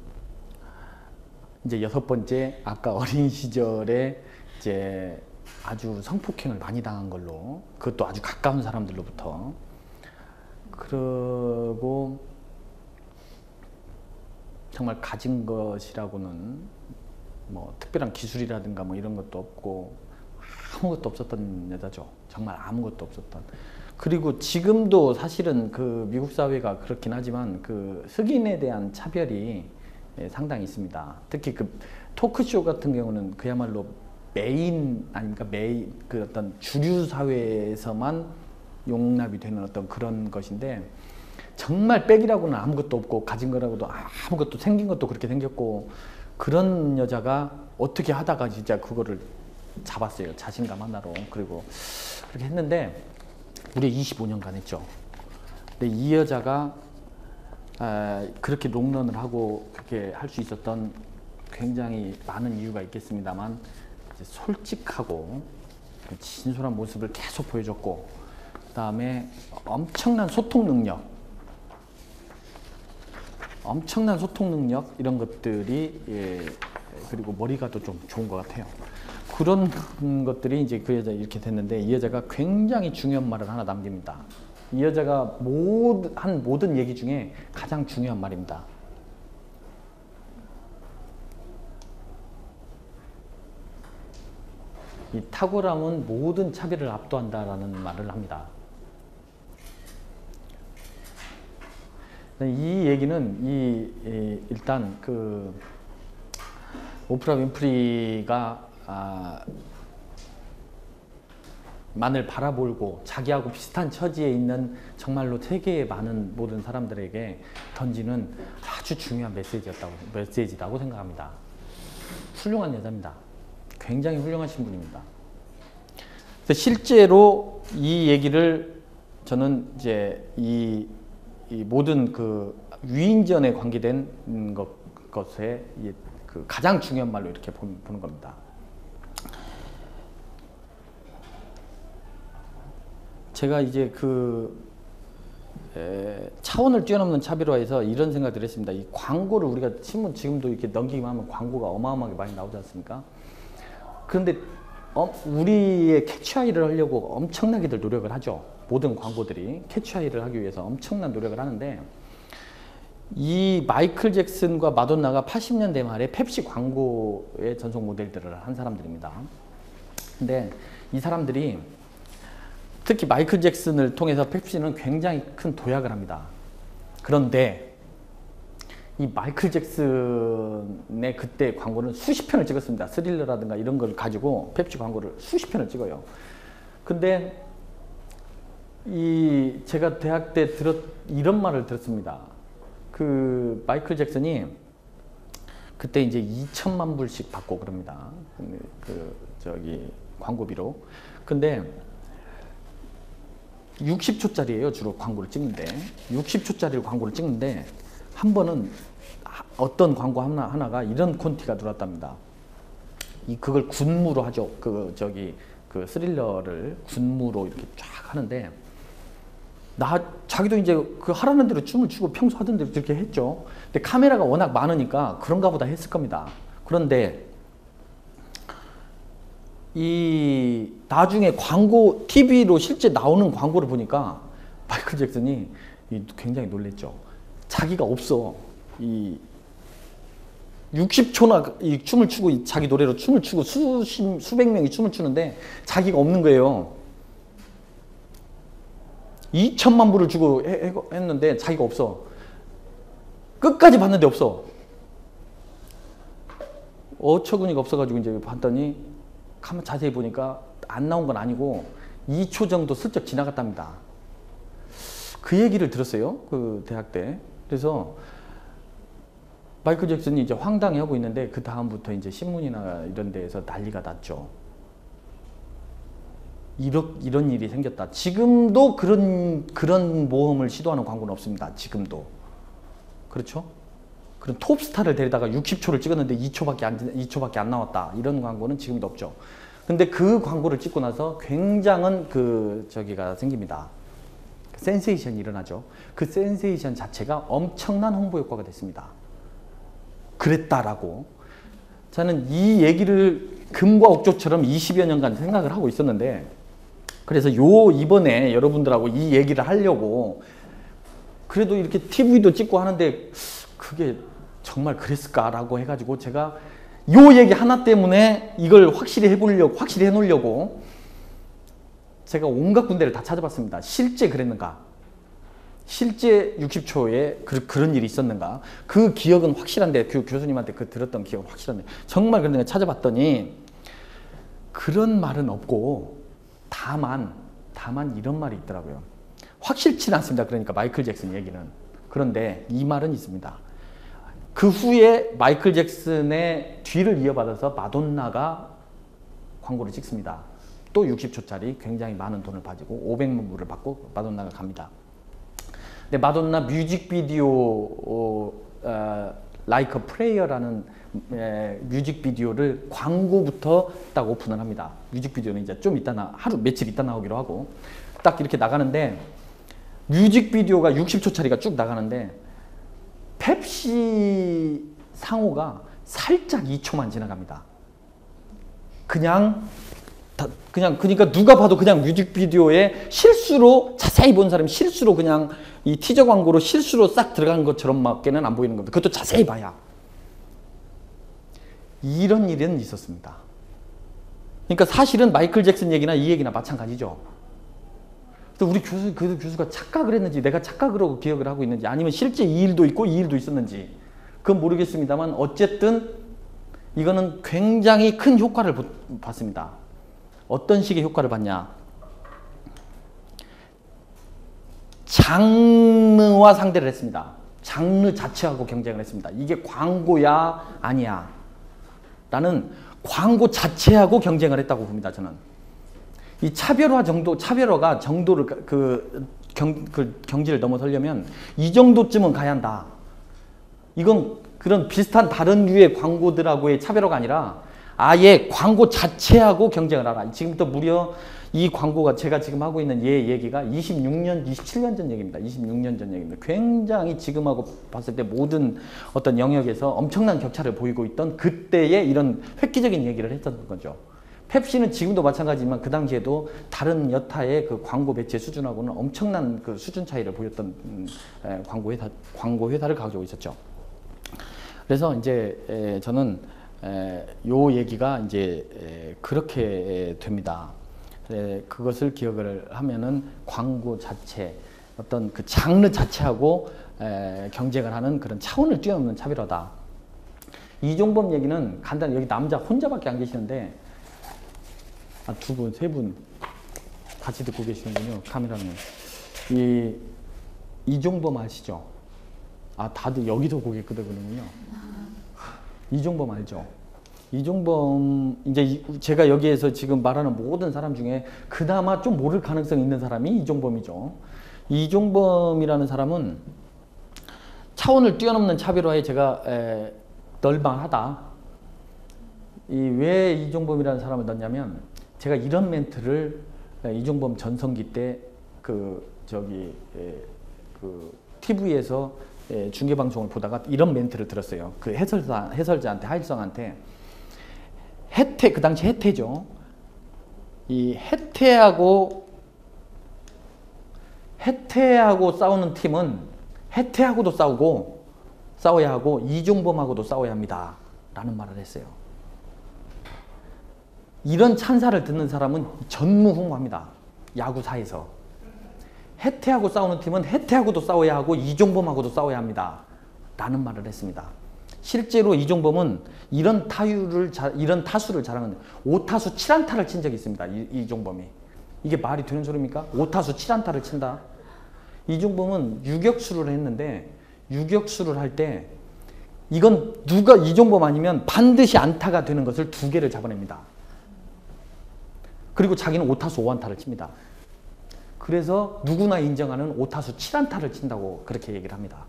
이제 여섯 번째, 아까 어린 시절에 이제 아주 성폭행을 많이 당한 걸로, 그것도 아주 가까운 사람들로부터. 그리고 정말 가진 것이라고는 뭐 특별한 기술이라든가 뭐 이런 것도 없고 아무것도 없었던 여자죠. 정말 아무것도 없었던. 그리고 지금도 사실은 그 미국 사회가 그렇긴 하지만 그 흑인에 대한 차별이 상당히 있습니다. 특히 그 토크쇼 같은 경우는 그야말로 메인 아닙니까? 메인 그 어떤 주류 사회에서만 용납이 되는 어떤 그런 것인데, 정말 백이라고는 아무것도 없고 가진 거라고도 아무것도, 생긴 것도 그렇게 생겼고, 그런 여자가 어떻게 하다가 진짜 그거를 잡았어요. 자신감 하나로. 그리고 그렇게 했는데 무려 25년간 했죠. 근데 이 여자가 그렇게 롱런을 하고 그렇게 할 수 있었던 굉장히 많은 이유가 있겠습니다만, 이제 솔직하고 진솔한 모습을 계속 보여줬고, 그 다음에 엄청난 소통 능력 이런 것들이, 그리고 머리가 또 좀 좋은 것 같아요. 그런 것들이 이제 그 여자 이렇게 됐는데, 이 여자가 굉장히 중요한 말을 하나 남깁니다. 이 여자가 한 모든 얘기 중에 가장 중요한 말입니다. 이 탁월함은 모든 차별을 압도한다라는 말을 합니다. 이 얘기는 일단 그 오프라 윈프리가 만을 바라보고 자기하고 비슷한 처지에 있는 정말로 세계의 많은 모든 사람들에게 던지는 아주 중요한 메시지라고 생각합니다. 훌륭한 여자입니다. 굉장히 훌륭하신 분입니다. 그래서 실제로 이 얘기를 저는 이제 이 모든 그 위인전에 관계된 것에 그 가장 중요한 말로 이렇게 보는 겁니다. 제가 이제 차원을 뛰어넘는 차별화에서 이런 생각을 했습니다. 이 광고를 우리가 신문 지금도 이렇게 넘기기만 하면 광고가 어마어마하게 많이 나오지 않습니까? 그런데 우리의 캐치아이를 하려고 엄청나게들 노력을 하죠. 모든 광고들이 캐치아이를 하기 위해서 엄청난 노력을 하는데, 이 마이클 잭슨과 마돈나가 80년대 말에 펩시 광고의 전속 모델들을 한 사람들입니다. 근데 이 사람들이 특히 마이클 잭슨을 통해서 펩시는 굉장히 큰 도약을 합니다. 그런데 이 마이클 잭슨의 그때 광고는 수십 편을 찍었습니다. 스릴러라든가 이런 걸 가지고 펩시 광고를 수십 편을 찍어요. 근데 제가 대학 때 이런 말을 들었습니다. 그 마이클 잭슨이 그때 이제 2천만 불씩 받고 그럽니다. 광고비로. 근데 60초짜리예요. 주로 광고를 찍는데 60초짜리 광고를 찍는데 한 번은 어떤 광고 하나가 이런 콘티가 들어왔답니다. 그걸 군무로 하죠. 그 스릴러를 군무로 이렇게 쫙 하는데, 자기도 이제 그 하라는 대로 춤을 추고 평소 하던 대로 그렇게 했죠. 근데 카메라가 워낙 많으니까 그런가 보다 했을 겁니다. 그런데 나중에 광고, TV로 실제 나오는 광고를 보니까 마이클 잭슨이 굉장히 놀랬죠. 자기가 없어. 60초나 이 춤을 추고 자기 노래로 춤을 추고 수백 명이 춤을 추는데 자기가 없는 거예요. 2천만 불을 주고 했는데 자기가 없어. 끝까지 봤는데 없어. 어처구니가 없어가지고 이제 봤더니 가만 자세히 보니까 안 나온 건 아니고 2초 정도 슬쩍 지나갔답니다. 그 얘기를 들었어요. 그 대학 때. 그래서 마이클 잭슨이 이제 황당해하고 있는데 그 다음부터 이제 신문이나 이런 데에서 난리가 났죠. 이런 일이 생겼다. 지금도 그런 모험을 시도하는 광고는 없습니다. 지금도. 그렇죠? 그런 톱스타를 데려다가 60초를 찍었는데 2초밖에 안 나왔다. 이런 광고는 지금도 없죠. 근데 그 광고를 찍고 나서 굉장한 저기가 생깁니다. 센세이션이 일어나죠. 그 센세이션 자체가 엄청난 홍보 효과가 됐습니다. 그랬다라고. 저는 이 얘기를 금과 옥조처럼 20여 년간 생각을 하고 있었는데, 그래서 이번에 여러분들하고 이 얘기를 하려고 그래도 이렇게 TV도 찍고 하는데 그게 정말 그랬을까라고 해가지고 제가 요 얘기 하나 때문에 이걸 확실히 해놓으려고 제가 온갖 군데를 다 찾아봤습니다. 실제 그랬는가? 실제 60초에 그런 일이 있었는가? 그 기억은 확실한데, 그 교수님한테 들었던 기억은 확실한데, 정말 그런데 찾아봤더니 그런 말은 없고 다만 이런 말이 있더라고요. 확실치는 않습니다. 그러니까 마이클 잭슨 얘기는. 그런데 이 말은 있습니다. 그 후에 마이클 잭슨의 뒤를 이어받아서 마돈나가 광고를 찍습니다. 또 60초짜리 굉장히 많은 돈을 가지고 500만 불을 받고 마돈나가 갑니다. 근데 마돈나 뮤직비디오 Like a Prayer라는 뮤직비디오를 광고부터 딱 오픈을 합니다. 뮤직비디오는 이제 좀 이따 며칠 있다 나오기로 하고 딱 이렇게 나가는데, 뮤직비디오가 60초짜리가 쭉 나가는데 펩시 상호가 살짝 2초만 지나갑니다. 그러니까 누가 봐도 그냥 뮤직비디오에 실수로, 자세히 본 사람이 실수로 그냥 이 티저 광고로 실수로 싹 들어간 것처럼 밖에는 안 보이는 겁니다. 그것도 자세히 봐야. 이런 일은 있었습니다. 그러니까 사실은 마이클 잭슨 얘기나 이 얘기나 마찬가지죠. 그래서 우리 그 교수가 착각을 했는지, 내가 착각으로 기억을 하고 있는지, 아니면 실제 이 일도 있고 이 일도 있었는지 그건 모르겠습니다만, 어쨌든 이거는 굉장히 큰 효과를 봤습니다. 어떤 식의 효과를 봤냐? 장르와 상대를 했습니다. 장르 자체하고 경쟁을 했습니다. 이게 광고야 아니야 라는 광고 자체하고 경쟁을 했다고 봅니다. 저는 이 차별화가 정도를 경지를 넘어서려면 이 정도쯤은 가야 한다. 이건 그런 비슷한 다른 류의 광고들하고의 차별화가 아니라 아예 광고 자체하고 경쟁을 하라. 지금부터 무려 이 광고가, 제가 지금 하고 있는 얘기가 27년 전 얘기입니다. 26년 전 얘기입니다. 굉장히 지금하고 봤을 때 모든 어떤 영역에서 엄청난 격차를 보이고 있던 그때의 이런 획기적인 얘기를 했던 거죠. 펩시는 지금도 마찬가지지만 그 당시에도 다른 여타의 그 광고 매체 수준하고는 엄청난 그 수준 차이를 보였던 광고 회사를 가지고 있었죠. 그래서 이제 저는 요 얘기가 이제 그렇게 됩니다. 그것을 기억을 하면은 광고 자체, 어떤 그 장르 자체하고 경쟁을 하는 그런 차원을 뛰어넘는 차별화다. 이종범 얘기는 간단히, 여기 남자 혼자밖에 안 계시는데, 두 분, 세 분 같이 듣고 계시는군요. 카메라는. 이종범 아시죠? 다들 여기서 고개 끄덕이는군요. 이종범 알죠? 이종범, 이제 제가 여기에서 지금 말하는 모든 사람 중에 그나마 좀 모를 가능성이 있는 사람이 이종범이죠. 이종범이라는 사람은 차원을 뛰어넘는 차별화에 제가 널망하다. 왜 이종범이라는 사람을 넣냐면, 제가 이런 멘트를 이종범 전성기 때 TV에서 중계방송을 보다가 이런 멘트를 들었어요. 그 해설자한테, 하일성한테. 그 당시 해태죠. 이 해태하고 싸우는 팀은 해태하고도 싸워야 하고 이종범하고도 싸워야 합니다. 라는 말을 했어요. 이런 찬사를 듣는 사람은 전무후무합니다. 야구사에서. 혜태하고 싸우는 팀은 혜태하고도 싸워야 하고 이종범하고도 싸워야 합니다. 라는 말을 했습니다. 실제로 이종범은 이런 타수를 자랑하는 5타수 7안타를 친 적이 있습니다. 이종범이. 이게 말이 되는 소리입니까? 5타수 7안타를 친다. 이종범은 유격수를 했는데 유격수를 할 때 이건 누가 이종범 아니면 반드시 안타가 되는 것을 2개를 잡아냅니다. 그리고 자기는 5타수 5안타를 칩니다. 그래서 누구나 인정하는 5타수 7안타를 친다고 그렇게 얘기를 합니다.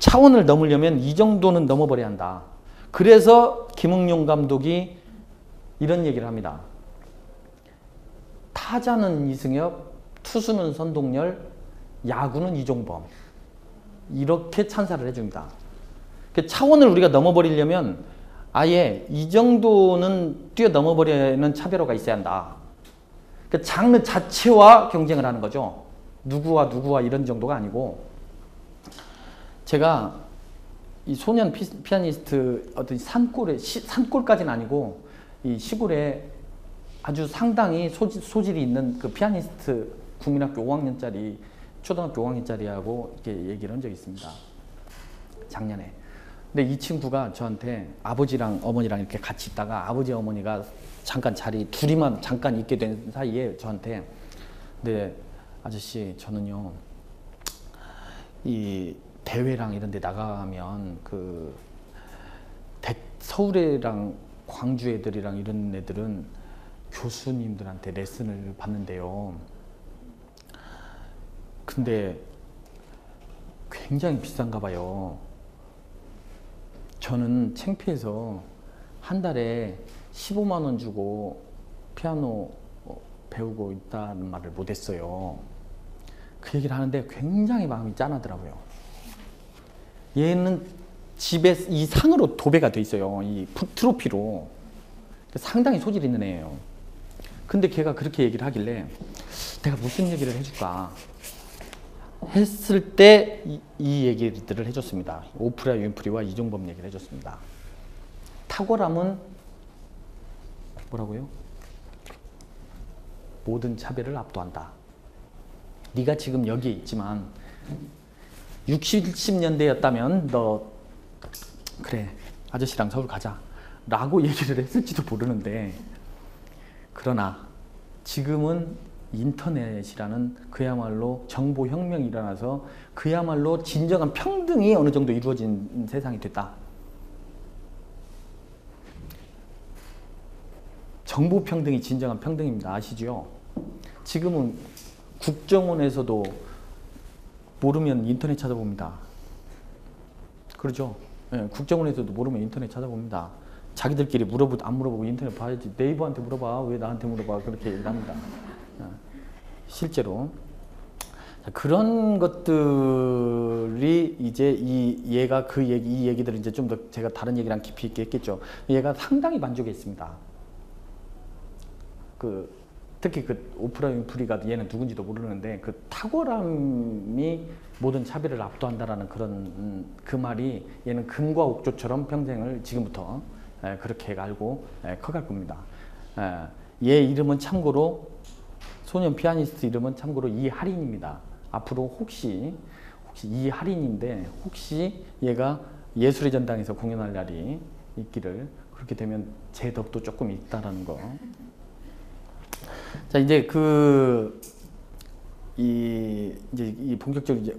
차원을 넘으려면 이 정도는 넘어버려야 한다. 그래서 김응용 감독이 이런 얘기를 합니다. 타자는 이승엽, 투수는 선동열, 야구는 이종범. 이렇게 찬사를 해줍니다. 차원을 우리가 넘어버리려면 아예 이 정도는 뛰어넘어버리는 차별화가 있어야 한다. 장르 자체와 경쟁을 하는 거죠. 누구와 이런 정도가 아니고 제가 이 소년 피아니스트 어떤 산골까지는 아니고 이 시골에 아주 상당히 소질이 있는 그 피아니스트 국민학교 5학년짜리 초등학교 5학년짜리하고 이렇게 얘기를 한 적이 있습니다. 작년에. 근데 이 친구가 저한테 아버지랑 어머니랑 이렇게 같이 있다가 아버지 어머니가 잠깐 둘이만 잠깐 있게 된 사이에 저한테 네 아저씨 저는요 이 대회랑 이런 데 나가면 그 서울애랑 광주 애들이랑 이런 애들은 교수님들한테 레슨을 받는데요. 근데 굉장히 비싼가 봐요. 저는 창피해서 한 달에 15만 원 주고 피아노 배우고 있다는 말을 못했어요. 그 얘기를 하는데 굉장히 마음이 짠하더라고요. 얘는 집에 이 상으로 도배가 돼 있어요. 이 트로피로. 상당히 소질 있는 애예요. 근데 걔가 그렇게 얘기를 하길래 내가 무슨 얘기를 해줄까 했을 때 이 얘기들을 해줬습니다. 오프라 윈프리와 이종범 얘기를 해줬습니다. 탁월함은 뭐라고요? 모든 차별을 압도한다. 네가 지금 여기에 있지만 60, 70년대였다면 너 그래 아저씨랑 서울 가자 라고 얘기를 했을지도 모르는데 그러나 지금은 인터넷이라는 그야말로 정보혁명이 일어나서 그야말로 진정한 평등이 어느 정도 이루어진 세상이 됐다. 정보평등이 진정한 평등입니다. 아시죠? 지금은 국정원에서도 모르면 인터넷 찾아봅니다. 그렇죠? 네, 국정원에서도 모르면 인터넷 찾아봅니다. 자기들끼리 안 물어보고 인터넷 봐야지. 네이버한테 물어봐. 왜 나한테 물어봐. 그렇게 얘기를 합니다. 실제로. 그런 것들이 이제 이 얘기들을 이제 좀 더 제가 다른 얘기랑 깊이 있게 했겠죠. 얘가 상당히 만족했습니다. 특히 오프라 윈프리가 얘는 누군지도 모르는데 그 탁월함이 모든 차별을 압도한다라는 그런 그 말이 얘는 금과 옥조처럼 평생을 지금부터 그렇게 알고 커갈 겁니다. 얘 이름은 참고로 소년 피아니스트 이름은 참고로 이하린입니다. 앞으로 혹시 이하린인데 혹시 얘가 예술의 전당에서 공연할 날이 있기를 그렇게 되면 제 덕도 조금 있다라는 거. 자 이제 이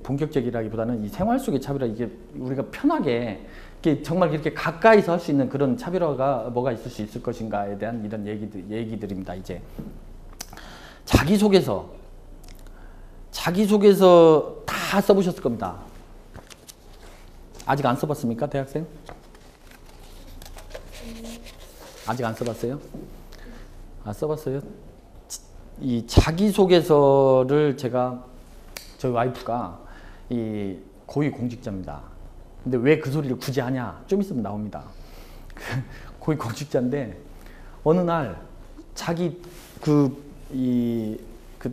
본격적이라기보다는 이 생활 속의 차별화 이게 우리가 편하게 이렇게 정말 이렇게 가까이서 할 수 있는 그런 차별화가 뭐가 있을 수 있을 것인가에 대한 이런 얘기들입니다. 이제 자기소개서 다 써보셨을 겁니다. 아직 안 써봤습니까, 대학생? 아직 안 써봤어요? 안 써봤어요? 이 자기소개서를 저희 와이프가 이 고위공직자입니다. 근데 왜 그 소리를 굳이 하냐? 좀 있으면 나옵니다. 고위공직자인데 어느 날 자기 그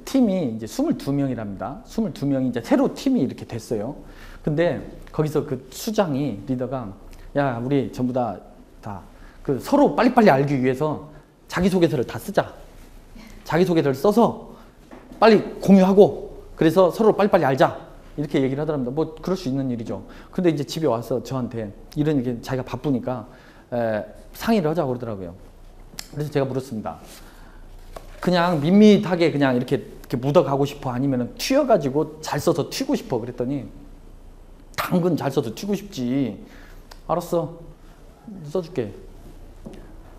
팀이 이제 22명이랍니다. 22명이 이제 새로 팀이 이렇게 됐어요. 근데 거기서 그 수장이 리더가 야 우리 전부 다 그 서로 빨리빨리 알기 위해서 자기소개서를 다 쓰자. 자기소개서를 써서 빨리 공유하고 그래서 서로 빨리빨리 알자 이렇게 얘기를 하더랍니다. 뭐 그럴 수 있는 일이죠. 근데 이제 집에 와서 저한테 이런 게 자기가 바쁘니까 상의를 하자고 그러더라고요. 그래서 제가 물었습니다. 그냥 밋밋하게 그냥 이렇게 묻어가고 싶어? 아니면 튀어가지고 잘 써서 튀고 싶어? 그랬더니 당근 잘 써서 튀고 싶지. 알았어. 써줄게.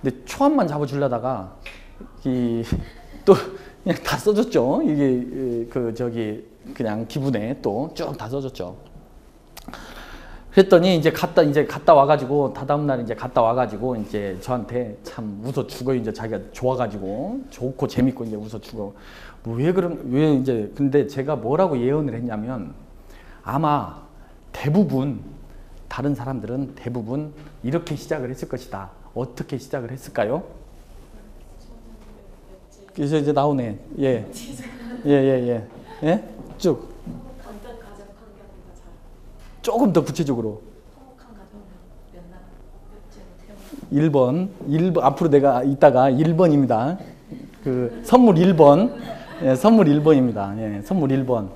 근데 초안만 잡아주려다가 또 그냥 다 써줬죠. 이게 그냥 기분에 또 쭉 다 써줬죠. 그랬더니 이제 갔다 와가지고 다다음 날 이제 갔다 와가지고 이제 저한테 참 웃어 죽어. 이제 자기가 좋아가지고 좋고 재밌고 이제 웃어 죽어. 뭐 왜 이제 근데 제가 뭐라고 예언을 했냐면 아마 대부분 다른 사람들은 대부분 이렇게 시작을 했을 것이다. 어떻게 시작을 했을까요? 그래서 이제 나오네. 예. 예? 쭉. 간단 가정 환경보다 잘. 조금 더 구체적으로. 화목한 가정은 몇날 몇째로 태어나. 1번. 앞으로 내가 이따가 1번입니다. 그 선물 1번. 예, 선물 1번입니다. 예, 선물 1번.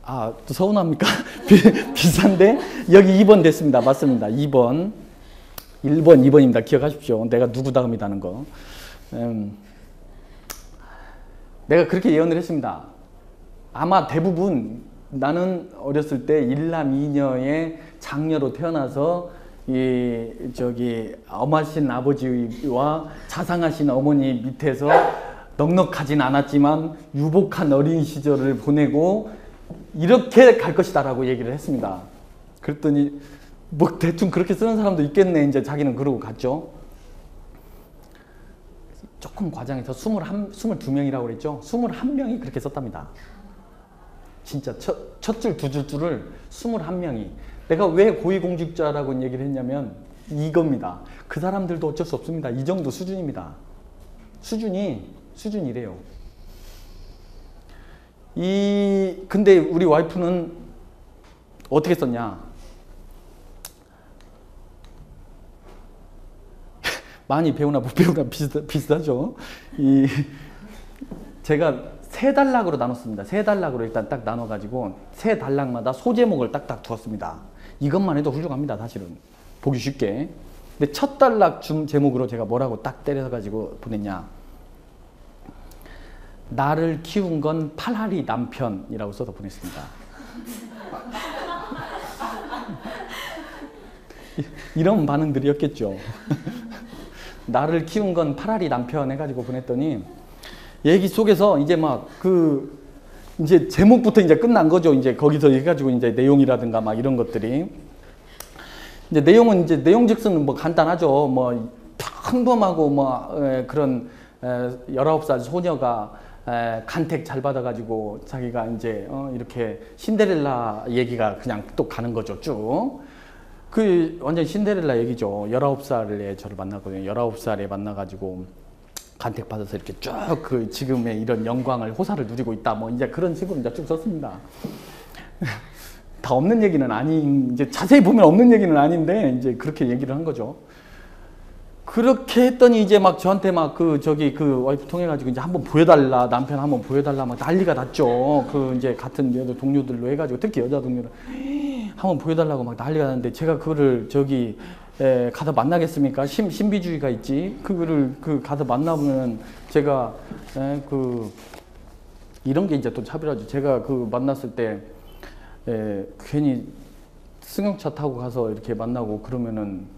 아, 또 서운합니까? 비싼데? 여기 2번 됐습니다. 맞습니다. 2번. 1번, 2번입니다. 기억하십시오. 내가 누구다음이라는 거. 내가 그렇게 예언을 했습니다. 아마 대부분 나는 어렸을 때 일남 이녀의 장녀로 태어나서 엄하신 아버지와 자상하신 어머니 밑에서 넉넉하진 않았지만 유복한 어린 시절을 보내고 이렇게 갈 것이다라고 얘기를 했습니다. 그랬더니 뭐 대충 그렇게 쓰는 사람도 있겠네. 이제 자기는 그러고 갔죠. 조금 과장해서 22명이라고 그랬죠. 21명이 그렇게 썼답니다. 진짜 첫 줄, 두 줄을 21명이. 내가 왜 고위공직자라고 얘기를 했냐면 이겁니다. 그 사람들도 어쩔 수 없습니다. 이 정도 수준입니다. 수준이래요. 근데 우리 와이프는 어떻게 썼냐? 많이 배우나 못 배우나 비슷하죠. 제가 세 단락으로 나눴습니다. 세 단락으로 일단 딱 나눠가지고 세 단락마다 소제목을 딱딱 두었습니다. 이것만 해도 훌륭합니다. 사실은 보기 쉽게. 근데 첫 단락 제목으로 제가 뭐라고 딱 때려가지고 보냈냐? 나를 키운 건 팔할이 남편이라고 써서 보냈습니다. 이런 반응들이었겠죠. 나를 키운 건 팔할이 남편 해가지고 보냈더니 얘기 속에서 이제 이제 제목부터 이제 끝난 거죠. 이제 거기서 해가지고 이제 내용이라든가 막 이런 것들이. 이제 내용은 이제 내용즉슨 뭐 간단하죠. 뭐 평범하고 그런 19살 소녀가 간택 잘 받아가지고 자기가 이제 이렇게 신데렐라 얘기가 그냥 또 가는 거죠. 쭉. 완전 신데렐라 얘기죠. 19살에 저를 만났거든요. 19살에 만나가지고 간택받아서 이렇게 쭉 지금의 이런 영광을, 호사를 누리고 있다. 뭐 이제 그런 식으로 이제 쭉 썼습니다. 다 없는 얘기는 이제 자세히 보면 없는 얘기는 아닌데, 이제 그렇게 얘기를 한 거죠. 그렇게 했더니 이제 저한테 그 와이프 통해가지고 이제 한번 보여달라, 남편 한번 보여달라, 막 난리가 났죠. 이제 같은 여자 동료들로 해가지고, 특히 여자 동료를 한번 보여달라고 막 난리가 났는데, 제가 그거를 가서 만나겠습니까? 신비주의가 있지. 그거를 가서 만나보면 제가 이런 게 이제 또 차별하죠. 제가 만났을 때 괜히 승용차 타고 가서 이렇게 만나고 그러면은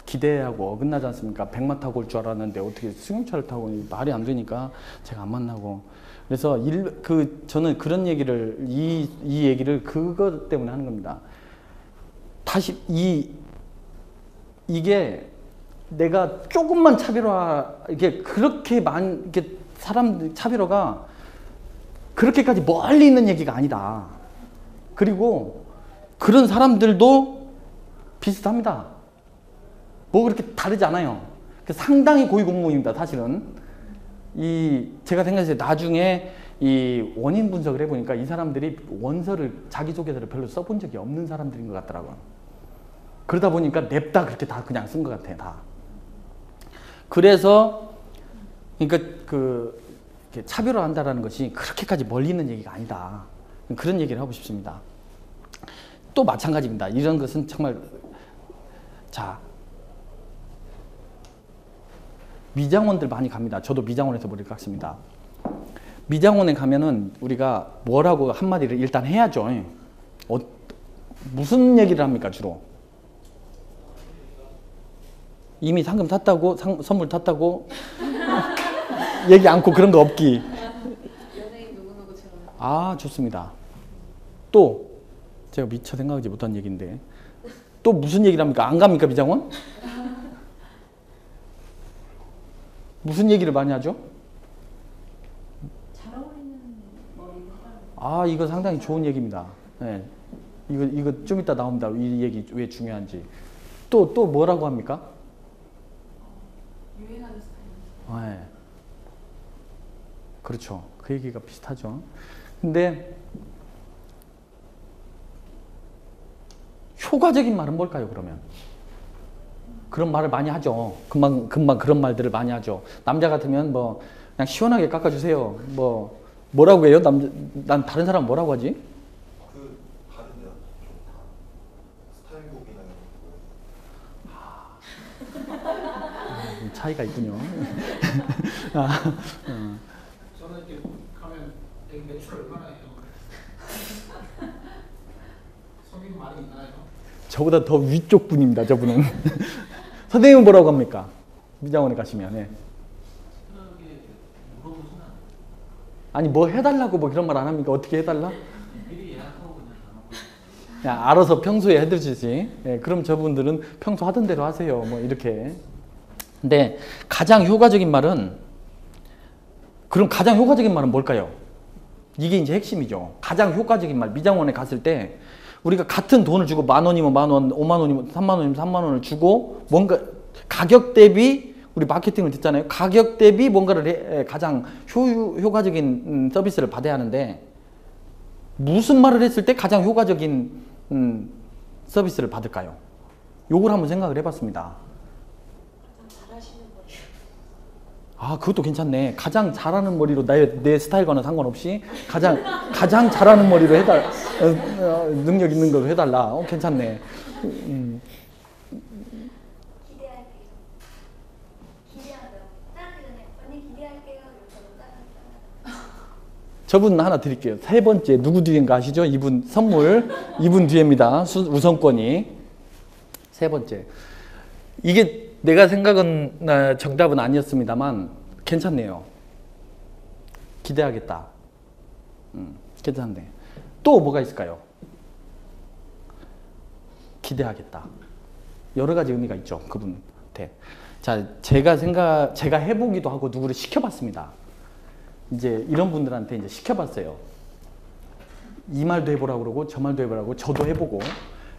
기대하고 어긋나지 않습니까? 백마 타고 올 줄 알았는데 어떻게 승용차를 타고 말이 안 되니까 제가 안 만나고. 그래서 저는 그런 얘기를 이 얘기를 그것 때문에 하는 겁니다. 다시 이게 내가 조금만 이게 사람들 차별화가 그렇게까지 멀리 있는 얘기가 아니다. 그리고 그런 사람들도 비슷합니다. 뭐 그렇게 다르지 않아요. 상당히 고위공무원입니다. 사실은 제가 생각했을 때 나중에 이 원인 분석을 해보니까 이 사람들이 자기소개서를 별로 써본 적이 없는 사람들인 것 같더라고요. 그러다 보니까 냅다 그렇게 다 그냥 쓴 것 같아요. 다. 그래서 그러니까 이렇게 차별화한다라는 것이 그렇게까지 멀리 있는 얘기가 아니다. 그런 얘기를 하고 싶습니다. 또 마찬가지입니다. 이런 것은 정말 자 미장원들 많이 갑니다. 저도 미장원에서 머리를 깎습니다. 미장원에 가면은 우리가 뭐라고 한마디를 일단 해야죠. 무슨 얘기를 합니까 주로? 이미 상금 탔다고 선물 탔다고 얘기 않고 그런 거 없기. 연예인 누구누구처럼. 아 좋습니다. 또 제가 미처 생각하지 못한 얘기인데 또 무슨 얘기를 합니까? 안 갑니까 미장원? 무슨 얘기를 많이 하죠? 잘 어울리는 머리를 해달라고. 아 이거 상당히 좋은 얘기입니다. 네. 이거 좀 이따 나옵니다. 이 얘기 왜 중요한지. 또 뭐라고 합니까? 유행하는 스타일. 네. 그렇죠. 그 얘기가 비슷하죠. 근데 효과적인 말은 뭘까요, 그러면? 그런 말을 많이 하죠. 금방 그런 말들을 많이 하죠. 남자 같으면 뭐 그냥 시원하게 깎아주세요. 뭐라고 해요? 난 다른 사람 뭐라고 하지? 그 다른데요? 좀다 스타일곡이나 이런 거. 차이가 있군요. 저는 이렇게 가면 여기 매출 얼마나 해요? 손님 많이 있나요? 저보다 더 위쪽 분입니다. 저분은. 선생님은 뭐라고 합니까? 미장원에 가시면. 네. 편하게 물어보시면 안 돼요. 아니 뭐 해달라고 뭐 그런 말 안 합니까? 어떻게 해달라? 미리 예약하고 그냥 가는 거예요. 그냥 알아서 평소에 해드리지. 네, 그럼 저분들은 평소 하던 대로 하세요. 뭐 이렇게. 근데 가장 효과적인 말은 그럼 가장 효과적인 말은 뭘까요? 이게 이제 핵심이죠. 가장 효과적인 말. 미장원에 갔을 때 우리가 같은 돈을 주고 10,000원이면 10,000원, 50,000원이면 30,000원이면 30,000원을 주고 뭔가 가격 대비 우리 마케팅을 듣잖아요. 가격 대비 뭔가를 가장 효과적인 서비스를 받아야 하는데 무슨 말을 했을 때 가장 효과적인 서비스를 받을까요? 요걸 한번 생각을 해봤습니다. 잘하시는 머리. 아, 그것도 괜찮네. 가장 잘하는 머리로 내 스타일과는 상관없이 가장 잘하는 머리로 능력 있는 걸로 해달라. 괜찮네. 기대할게요. 기대하죠. 따라하기 전에 언니 기대할게요. 이러면서 저분 하나 드릴게요. 세 번째 누구 뒤인가 아시죠? 이분 선물. 이분 뒤입니다. 우선권이. 세 번째. 이게 내가 생각은 정답은 아니었습니다만 괜찮네요. 기대하겠다. 괜찮네. 또 뭐가 있을까요? 기대하겠다. 여러 가지 의미가 있죠. 그분한테. 자, 제가 해보기도 하고 누구를 시켜봤습니다. 이제 이런 분들한테 이제 시켜봤어요. 이 말도 해보라고 그러고 저 말도 해보라고 저도 해보고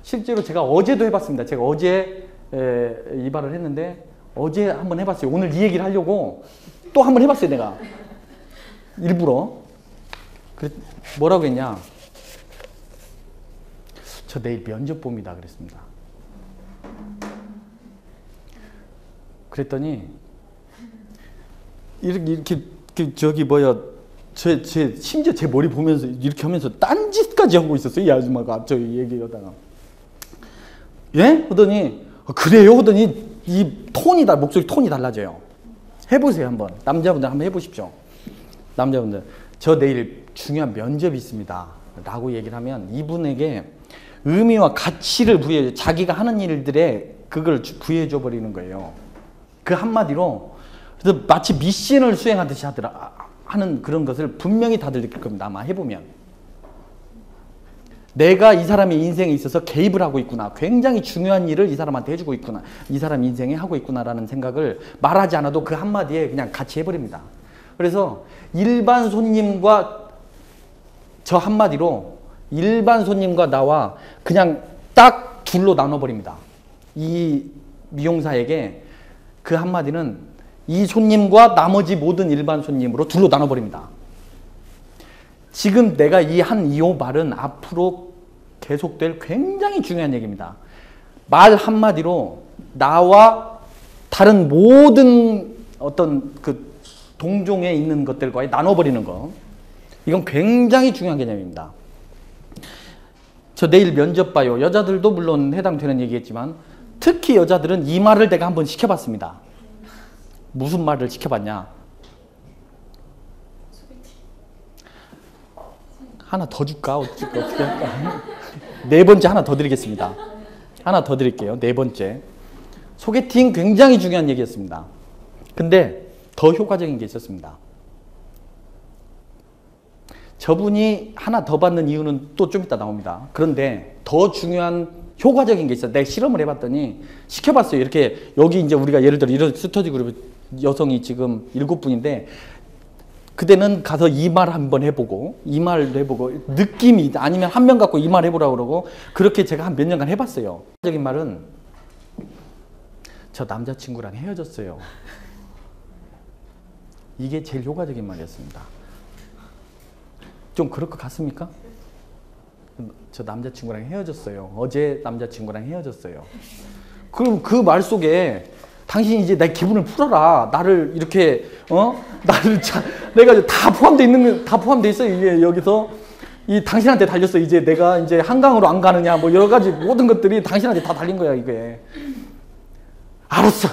실제로 제가 어제도 해봤습니다. 제가 어제 이 말을 했는데 어제 한번 해봤어요. 오늘 이 얘기를 하려고 또 한번 해봤어요. 내가 일부러. 뭐라고 했냐? 저 내일 면접 봅니다. 그랬습니다. 그랬더니 이렇게 저기 뭐야 심지어 제 머리 보면서 이렇게 하면서 딴짓까지 하고 있었어요. 이 아줌마가 저 얘기하다가 예? 하더니 그래요? 하더니 이 목소리 톤이 달라져요. 해보세요 한번. 남자분들 한번 해보십시오. 남자분들 저 내일 중요한 면접이 있습니다 라고 얘기를 하면 이분에게 의미와 가치를 부여해 자기가 하는 일들에 그걸 부여해줘 버리는 거예요. 그 한마디로 그래서 마치 미션을 수행하듯이 하는 그런 것을 분명히 다들 느낄 겁니다. 아마 해보면 내가 이 사람의 인생에 있어서 개입을 하고 있구나. 굉장히 중요한 일을 이 사람한테 해주고 있구나. 이 사람 인생에 하고 있구나라는 생각을 말하지 않아도 그 한마디에 그냥 같이 해버립니다. 그래서 일반 손님과 저 한마디로 일반 손님과 나와 그냥 딱 둘로 나눠버립니다. 이 미용사에게 그 한마디는 이 손님과 나머지 모든 일반 손님으로 둘로 나눠버립니다. 지금 내가 이 말은 앞으로 계속될 굉장히 중요한 얘기입니다. 말 한마디로 나와 다른 모든 어떤 동종에 있는 것들과의 나눠버리는 거. 이건 굉장히 중요한 개념입니다. 저 내일 면접 봐요. 여자들도 물론 해당되는 얘기겠지만 특히 여자들은 이 말을 내가 한번 시켜봤습니다. 무슨 말을 시켜봤냐? 하나 더 줄까? 어떻게 할까? 네 번째 하나 더 드리겠습니다. 하나 더 드릴게요. 네 번째. 소개팅 굉장히 중요한 얘기였습니다. 근데 더 효과적인 게 있었습니다. 저분이 하나 더 받는 이유는 또 좀 이따 나옵니다. 그런데 더 중요한 효과적인 게 있어요. 내가 실험을 해봤더니 시켜봤어요. 이렇게 여기 이제 우리가 예를 들어 이런 스터디 그룹 여성이 지금 7분인데 그대는 가서 이 말 한번 해보고 이 말도 해보고 느낌이 아니면 한 명 갖고 이 말 해보라고 그러고 그렇게 제가 한 몇 년간 해봤어요. 효과적인 말은 저 남자친구랑 헤어졌어요. 이게 제일 효과적인 말이었습니다. 좀 그럴 것 같습니까? 저 남자친구랑 헤어졌어요. 어제 남자친구랑 헤어졌어요. 그럼 그 말 속에 당신이 이제 내 기분을 풀어라. 나를 이렇게 내가 다 포함돼 있는 다 포함돼 있어요. 이게 여기서 이 당신한테 달렸어. 이제 내가 이제 한강으로 안 가느냐 뭐 여러 가지 모든 것들이 당신한테 다 달린 거야 이게. 알았어.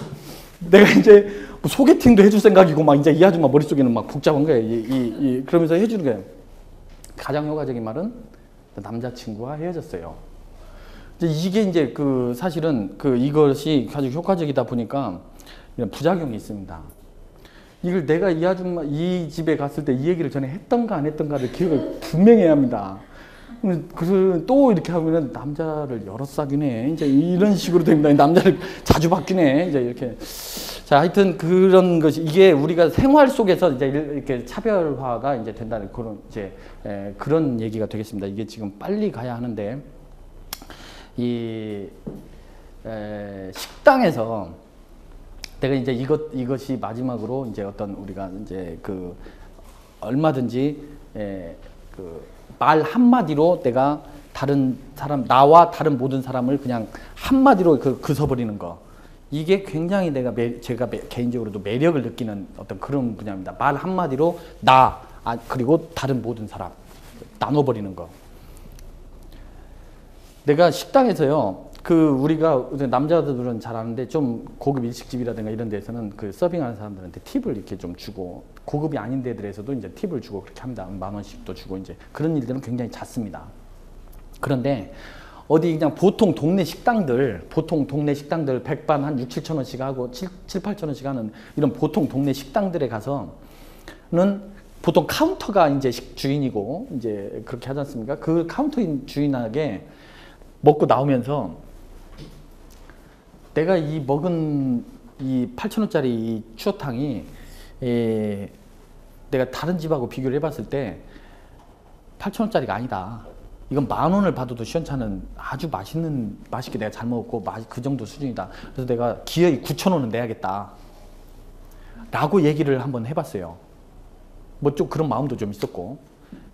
내가 이제 뭐 소개팅도 해줄 생각이고 막 이제 이 아줌마 머릿속에는 막 복잡한 거야. 그러면서 해주는 거야. 가장 효과적인 말은 남자친구와 헤어졌어요. 이게 이제 그 사실은 그 이것이 아주 효과적이다 보니까 이런 부작용이 있습니다. 이걸 내가 이 아줌마 이 집에 갔을 때 이 얘기를 전에 했던가 안 했던가를 기억을 분명히 해야 합니다. 또 이렇게 하면은 남자를 여러 싹이네. 이제 이런 식으로 됩니다. 남자를 자주 바뀌네. 이제 이렇게. 자, 하여튼 그런 것이 이게 우리가 생활 속에서 이제 이렇게 차별화가 이제 된다는 그런 이제 그런 얘기가 되겠습니다. 이게 지금 빨리 가야 하는데 식당에서 내가 이제 이것이 마지막으로 이제 어떤 우리가 이제 그 얼마든지 그 말 한마디로 내가 다른 사람 나와 다른 모든 사람을 그냥 한마디로 그서버리는 거. 이게 굉장히 제가 개인적으로도 매력을 느끼는 어떤 그런 분야입니다. 말 한마디로 그리고 다른 모든 사람 나눠버리는 거. 내가 식당에서요, 우리가 남자들은 잘 아는데 좀 고급 일식집이라든가 이런 데서는 그 서빙하는 사람들한테 팁을 이렇게 좀 주고 고급이 아닌 데들에서도 이제 팁을 주고 그렇게 합니다. 10,000원씩도 주고 이제 그런 일들은 굉장히 잦습니다. 그런데 어디 그냥 보통 동네 식당들 백반 한 6,000-7,000원씩 하고 7,000-8,000원씩 하는 이런 보통 동네 식당들에 가서는 보통 카운터가 이제 주인이고 이제 그렇게 하지 않습니까? 그 카운터인 주인에게 먹고 나오면서 내가 이 먹은 이 8,000원짜리 이 추어탕이 내가 다른 집하고 비교를 해봤을 때 8,000원짜리가 아니다. 이건 10,000원을 받아도 시원찮은 아주 맛있게 내가 잘 먹었고 그 정도 수준이다. 그래서 내가 기어이 9,000원은 내야겠다. 라고 얘기를 한번 해봤어요. 뭐 좀 그런 마음도 좀 있었고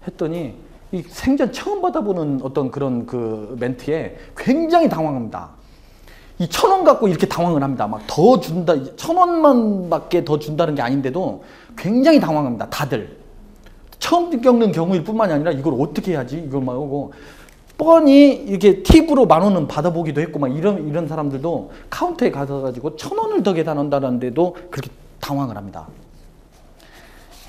했더니 이 생전 처음 받아보는 어떤 그런 그 멘트에 굉장히 당황합니다. 이 1,000원 갖고 이렇게 당황을 합니다. 막 더 준다, 1,000원만 밖에 더 준다는 게 아닌데도 굉장히 당황합니다. 다들. 처음 겪는 경우일 뿐만이 아니라 이걸 어떻게 해야지? 이걸 막 하고 뻔히 이렇게 팁으로 10,000원은 받아보기도 했고 막 이런 사람들도 카운터에 가서 1,000원을 더 계산한다는데도 그렇게 당황을 합니다.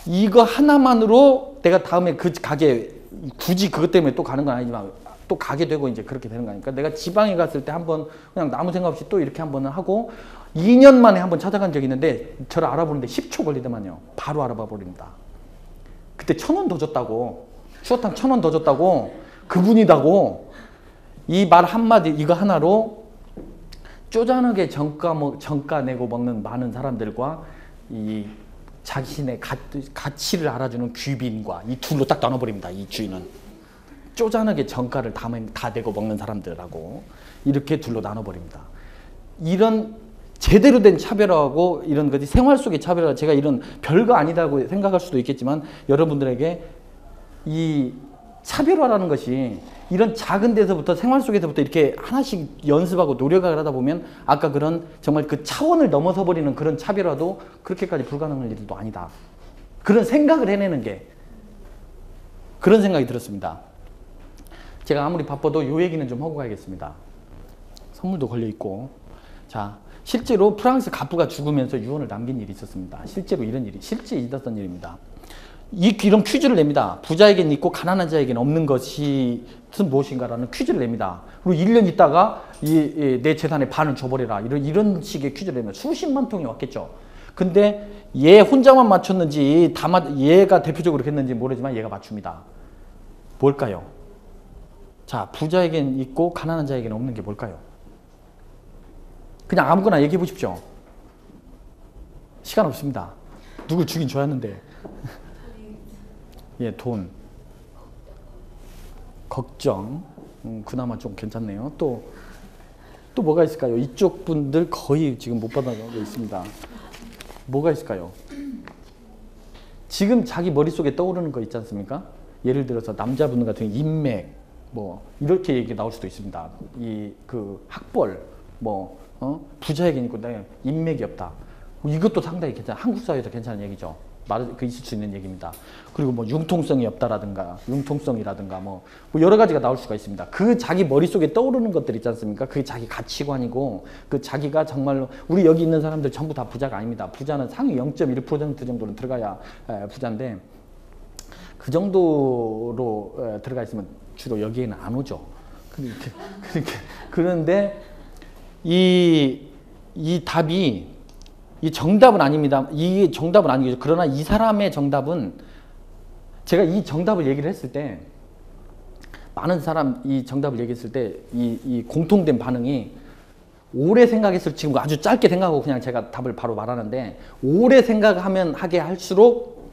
이거 하나만으로 내가 다음에 그 가게 굳이 그것 때문에 또 가는 건 아니지만 또 가게 되고 이제 그렇게 되는 거니까 내가 지방에 갔을 때 한번 그냥 아무 생각 없이 또 이렇게 한번 하고 2년 만에 한번 찾아간 적이 있는데 저를 알아보는데 10초 걸리더만요. 바로 알아봐 버립니다. 그때 1,000원 더 줬다고, 추어탕 1,000원 더 줬다고, 그분이다고 이 말 한마디 이거 하나로 쪼잔하게 정가 내고 먹는 많은 사람들과 이 자신의 가치를 알아주는 귀빈과 이 둘로 딱 나눠버립니다. 이 주인은 쪼잔하게 정가를 다 대고 먹는 사람들하고 이렇게 둘로 나눠버립니다. 이런 제대로 된 차별화하고 이런 것이 생활 속의 차별화, 제가 이런 별거 아니다고 생각할 수도 있겠지만 여러분들에게 이 차별화라는 것이 이런 작은 데서부터 생활 속에서부터 이렇게 하나씩 연습하고 노력을 하다 보면 아까 그런 정말 그 차원을 넘어서 버리는 그런 차별화도 그렇게까지 불가능한 일도 아니다. 그런 생각을 해내는 게 그런 생각이 들었습니다. 제가 아무리 바빠도 요 얘기는 좀 하고 가야겠습니다. 선물도 걸려있고. 자, 실제로 프랑스 갑부가 죽으면서 유언을 남긴 일이 있었습니다. 실제로 이런 일이, 실제 있었던 일입니다. 이런 퀴즈를 냅니다. 부자에게는 있고 가난한 자에게는 없는 것이 무엇인가라는 퀴즈를 냅니다. 그리고 1년 있다가 내 재산의 반을 줘버려라. 이런 식의 퀴즈를 내면 수십만 통이 왔겠죠. 근데 얘 혼자만 맞췄는지 얘가 대표적으로 했는지 모르지만 얘가 맞춥니다. 뭘까요? 자, 부자에게는 있고 가난한 자에게는 없는 게 뭘까요? 그냥 아무거나 얘기해 보십시오. 시간 없습니다. 누굴 죽인 좋았는데. 예, 돈. 걱정. 그나마 좀 괜찮네요. 또 뭐가 있을까요? 이쪽 분들 거의 지금 못 받아가고 있습니다. 뭐가 있을까요? 지금 자기 머릿속에 떠오르는 거 있지 않습니까? 예를 들어서 남자분 같은 경우 인맥, 뭐 이렇게 얘기 나올 수도 있습니다. 그 학벌, 부자에게는 있고 내 인맥이 없다. 이것도 상당히 괜찮아. 한국 사회에서 괜찮은 얘기죠. 있을 수 있는 얘기입니다. 그리고 뭐 융통성이 없다라든가, 융통성이라든가 뭐 여러 가지가 나올 수가 있습니다. 그 자기 머릿속에 떠오르는 것들 있지 않습니까? 그게 자기 가치관이고, 그 자기가 정말로, 우리 여기 있는 사람들 전부 다 부자가 아닙니다. 부자는 상위 0.1% 정도는 들어가야 부자인데, 그 정도로 들어가 있으면 주로 여기에는 안 오죠. 그런데 이 답이, 이 정답은 아닙니다. 이 정답은 아니겠죠. 그러나 이 사람의 정답은, 제가 이 정답을 얘기를 했을 때, 많은 사람 이 정답을 얘기했을 때, 이 공통된 반응이, 오래 생각했을, 지금 아주 짧게 생각하고 그냥 제가 답을 바로 말하는데, 오래 생각하면 하게 할수록,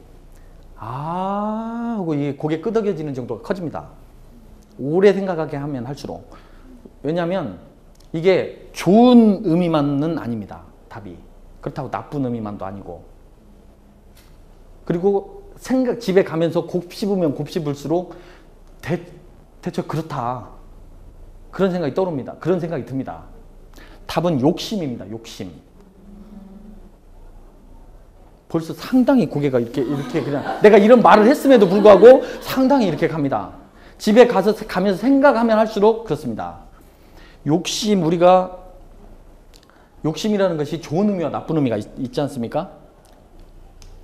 하고 이 고개 끄덕여지는 정도가 커집니다. 오래 생각하게 하면 할수록. 왜냐하면 이게 좋은 의미만은 아닙니다. 답이. 그렇다고 나쁜 의미만도 아니고. 그리고 집에 가면서 곱씹으면 곱씹을수록 대체 그렇다. 그런 생각이 떠오릅니다. 그런 생각이 듭니다. 답은 욕심입니다. 욕심. 벌써 상당히 고개가 이렇게 그냥, 내가 이런 말을 했음에도 불구하고 상당히 이렇게 갑니다. 집에 가면서 생각하면 할수록 그렇습니다. 욕심이라는 것이 좋은 의미와 나쁜 의미가 있지 않습니까?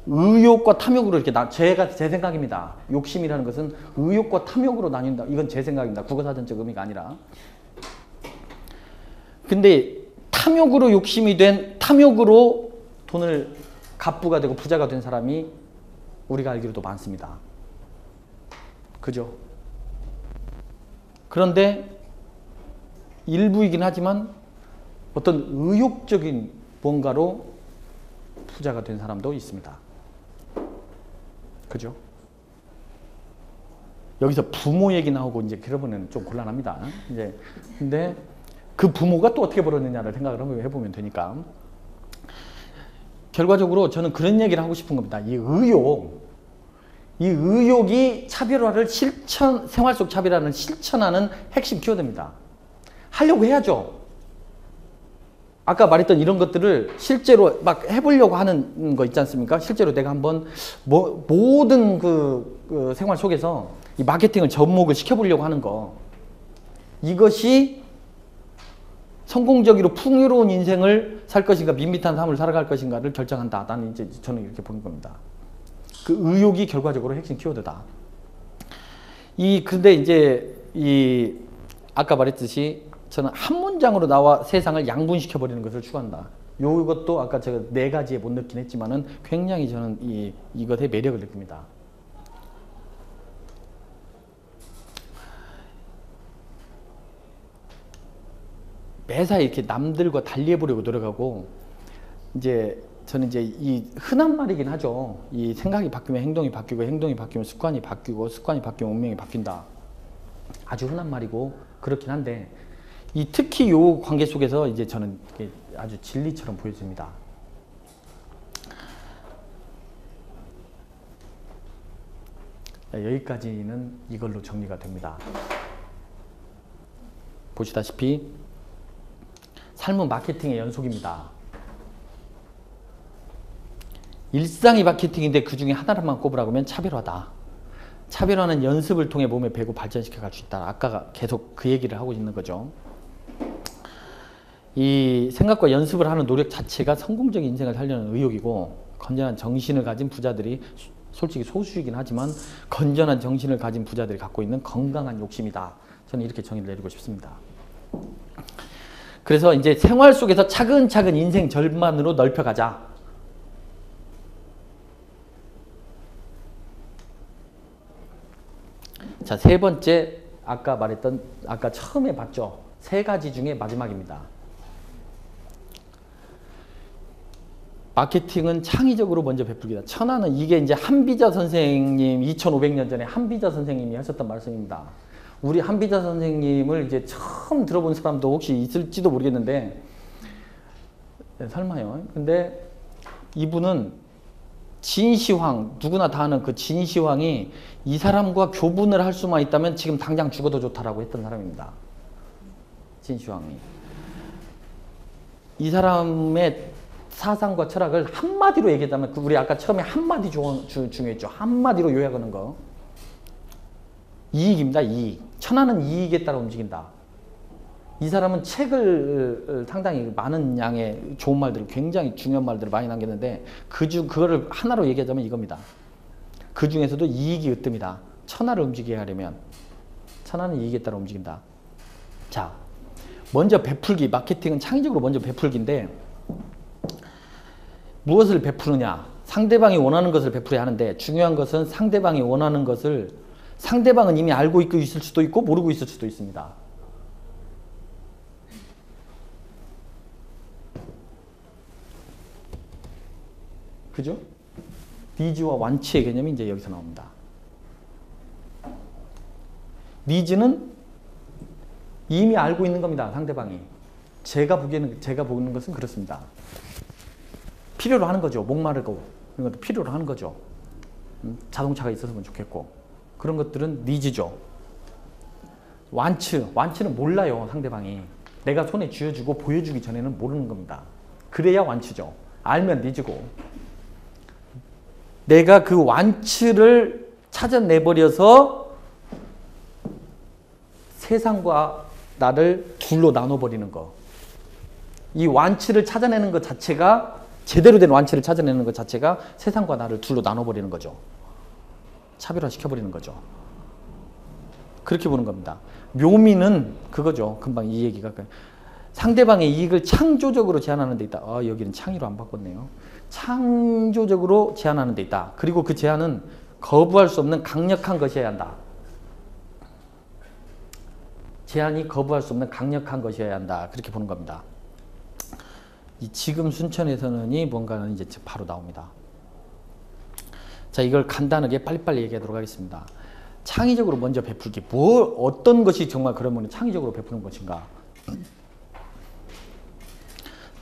의욕과 탐욕으로 이렇게 제 생각입니다. 욕심이라는 것은 의욕과 탐욕으로 나뉜다. 이건 제 생각입니다. 국어사전적 의미가 아니라. 근데 탐욕으로 돈을 갑부가 되고 부자가 된 사람이 우리가 알기로도 많습니다. 그죠? 그런데 일부이긴 하지만 어떤 의욕적인 뭔가로 부자가 된 사람도 있습니다. 그죠? 여기서 부모 얘기 나오고 이제 그러면 좀 곤란합니다. 근데 그 부모가 또 어떻게 벌었느냐를 생각을 한번 해보면 되니까. 결과적으로 저는 그런 얘기를 하고 싶은 겁니다. 이 의욕이 차별화를 생활 속 차별화를 실천하는 핵심 키워드입니다. 하려고 해야죠. 아까 말했던 이런 것들을 실제로 막 해보려고 하는 거 있지 않습니까? 실제로 내가 한번 모든 그 생활 속에서 이 마케팅을 접목을 시켜보려고 하는 거. 이것이 성공적으로 풍요로운 인생을 살 것인가, 밋밋한 삶을 살아갈 것인가를 결정한다. 나는 이제 저는 이렇게 보는 겁니다. 그 의욕이 결과적으로 핵심 키워드다. 근데 이제 아까 말했듯이 저는 한 문장으로 나와 세상을 양분시켜 버리는 것을 추구한다. 이것도 아까 제가 4가지에 못 넣긴 했지만은 굉장히 저는 이것의 매력을 느낍니다. 매사 이렇게 남들과 달리해보려고 노력하고, 저는 이 흔한 말이긴 하죠. 이 생각이 바뀌면 행동이 바뀌고, 행동이 바뀌면 습관이 바뀌고, 습관이 바뀌면 운명이 바뀐다. 아주 흔한 말이고 그렇긴 한데, 특히 이 관계 속에서 저는 이게 아주 진리처럼 보여집니다. 여기까지는 이걸로 정리가 됩니다. 보시다시피 삶은 마케팅의 연속입니다. 일상이 마케팅인데 그 중에 하나만 꼽으라고 하면 차별화다. 차별화는 연습을 통해 몸에 배고 발전시켜 갈 수 있다. 아까 계속 그 얘기를 하고 있는 거죠. 이 생각과 연습을 하는 노력 자체가 성공적인 인생을 살려는 의욕이고, 건전한 정신을 가진 부자들이, 솔직히 소수이긴 하지만 건전한 정신을 가진 부자들이 갖고 있는 건강한 욕심이다. 저는 이렇게 정의를 내리고 싶습니다. 그래서 이제 생활 속에서 차근차근 인생 절반으로 넓혀가자. 자, 세 번째, 아까 말했던, 아까 처음에 봤죠? 세 가지 중에 마지막입니다. 마케팅은 창의적으로 먼저 베풀기다. 천하는 이게 이제 한비자 선생님, 2500년 전에 한비자 선생님이 하셨던 말씀입니다. 우리 한비자 선생님을 이제 처음 들어본 사람도 혹시 있을지도 모르겠는데, 네, 설마요. 근데 이분은 진시황, 누구나 다 아는 그 진시황이 이 사람과 교분을 할 수만 있다면 지금 당장 죽어도 좋다라고 했던 사람입니다. 진시황이. 이 사람의 사상과 철학을 한마디로 얘기하자면, 우리 아까 처음에 한마디 중요했죠. 한마디로 요약하는 거. 이익입니다. 이익. 천하는 이익에 따라 움직인다. 이 사람은 책을 상당히 많은 양의 좋은 말들을, 굉장히 중요한 말들을 많이 남겼는데, 그거를 하나로 얘기하자면 이겁니다. 그 중에서도 이익이 으뜸이다. 천하를 움직이게 하려면 천하는 이익에 따라 움직인다. 자, 먼저 베풀기. 마케팅은 창의적으로 먼저 베풀기인데, 무엇을 베푸느냐? 상대방이 원하는 것을 베풀어야 하는데, 중요한 것은 상대방이 원하는 것을 상대방은 이미 알고 있을 수도 있고 모르고 있을 수도 있습니다. 그죠? 니즈와 완치의 개념이 이제 여기서 나옵니다. 니즈는 이미 알고 있는 겁니다. 상대방이. 제가 보는 것은 그렇습니다. 필요로 하는 거죠. 목마르고 그런 것도 필요로 하는 거죠. 자동차가 있었으면 좋겠고, 그런 것들은 니즈죠. 완치는 몰라요. 상대방이. 내가 손에 쥐어주고 보여주기 전에는 모르는 겁니다. 그래야 완치죠. 알면 니즈고. 내가 그 완치를 찾아내버려서 세상과 나를 둘로 나눠버리는 거. 이 완치를 찾아내는 것 자체가, 제대로 된 완치를 찾아내는 것 자체가 세상과 나를 둘로 나눠버리는 거죠. 차별화시켜버리는 거죠. 그렇게 보는 겁니다. 묘미는 그거죠. 금방 이 얘기가. 상대방의 이익을 창조적으로 제한하는 데 있다. 여기는 창의로 안 바꿨네요. 창조적으로 제한하는 데 있다. 그리고 그 제한은 거부할 수 없는 강력한 것이어야 한다. 제한이 거부할 수 없는 강력한 것이어야 한다. 그렇게 보는 겁니다. 이 지금 순천에서는이 뭔가는 이제 바로 나옵니다. 자, 이걸 간단하게 빨리빨리 얘기하도록 하겠습니다. 창의적으로 먼저 베풀기. 어떤 것이 정말 그러면 창의적으로 베푸는 것인가?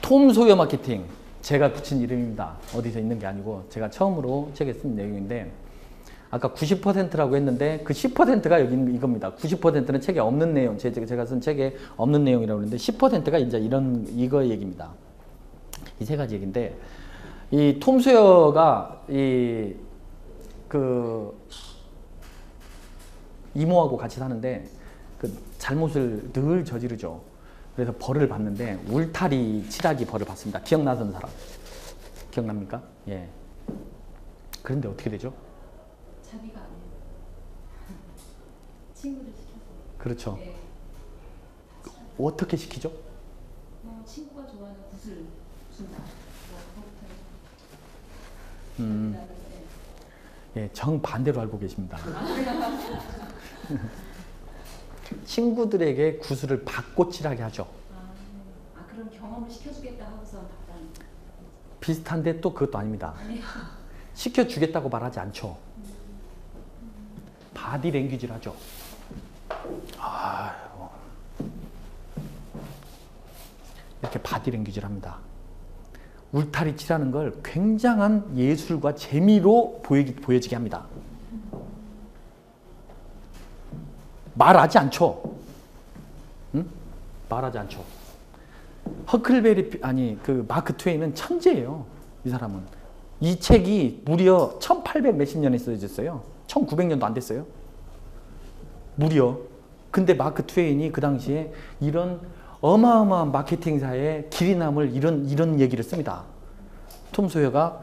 톰 소요 마케팅. 제가 붙인 이름입니다. 어디서 있는 게 아니고 제가 처음으로 책에 쓴 내용인데, 아까 90%라고 했는데 그 10%가 여기 이겁니다. 90%는 책에 없는 내용, 제가 쓴 책에 없는 내용이라고 했는데 10%가 이제 이거 얘기입니다. 이 세 가지 얘기인데, 이 톰 소여가 이모하고 같이 사는데 그 잘못을 늘 저지르죠. 그래서 벌을 받는데 울타리 칠하기 벌을 받습니다. 기억나던 사람 기억납니까? 예. 그런데 어떻게 되죠? 자기가 안 해요. 친구들 시켜서. 그렇죠. 네. 어떻게 시키죠? 친구가 좋아하는 굿을 준다. 예, 정반대로 알고 계십니다. 친구들에게 구슬을 받고 칠하게 하죠. 그럼 경험을 시켜주겠다 하고서 답답한. 비슷한데 또 그것도 아닙니다. 시켜주겠다고 말하지 않죠. 바디 랭귀지를 하죠. 이렇게 바디 랭귀지를 합니다. 울타리 칠하는 걸 굉장한 예술과 재미로 보여지게 합니다. 말하지 않죠. 응? 말하지 않죠. 그 마크 트웨인은 천재예요. 이 사람은. 이 책이 무려 1800 몇십 년에 써졌어요. 1900년도 안 됐어요. 무려. 근데 마크 트웨인이 그 당시에 이런 어마어마한 마케팅사의 길이 남을 이런 얘기를 씁니다. 톰 소여가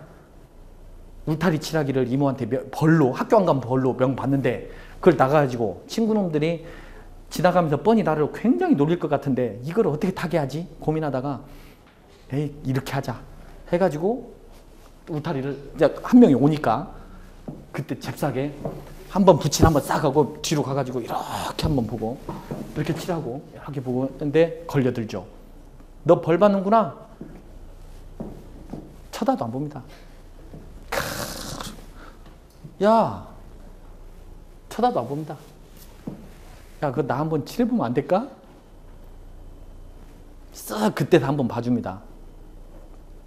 울타리 칠하기를 이모한테 벌로, 학교 안 가면 벌로 명 받는데 그걸 나가가지고 친구놈들이 지나가면서 뻔히 나를 굉장히 놀릴 것 같은데 이걸 어떻게 타게 하지? 고민하다가 에이 이렇게 하자 해가지고 울타리를 이제 한 명이 오니까 그때 잽싸게 한번 붙인 한번 싹 하고 뒤로 가가지고 이렇게 한번 보고 이렇게 칠하고 이렇게 보고 했는데 걸려들죠. 너 벌 받는구나. 쳐다도 안 봅니다. 야, 쳐다도 안 봅니다. 야, 그거 나 한번 칠해보면 안 될까? 쓱 그때 한번 봐줍니다.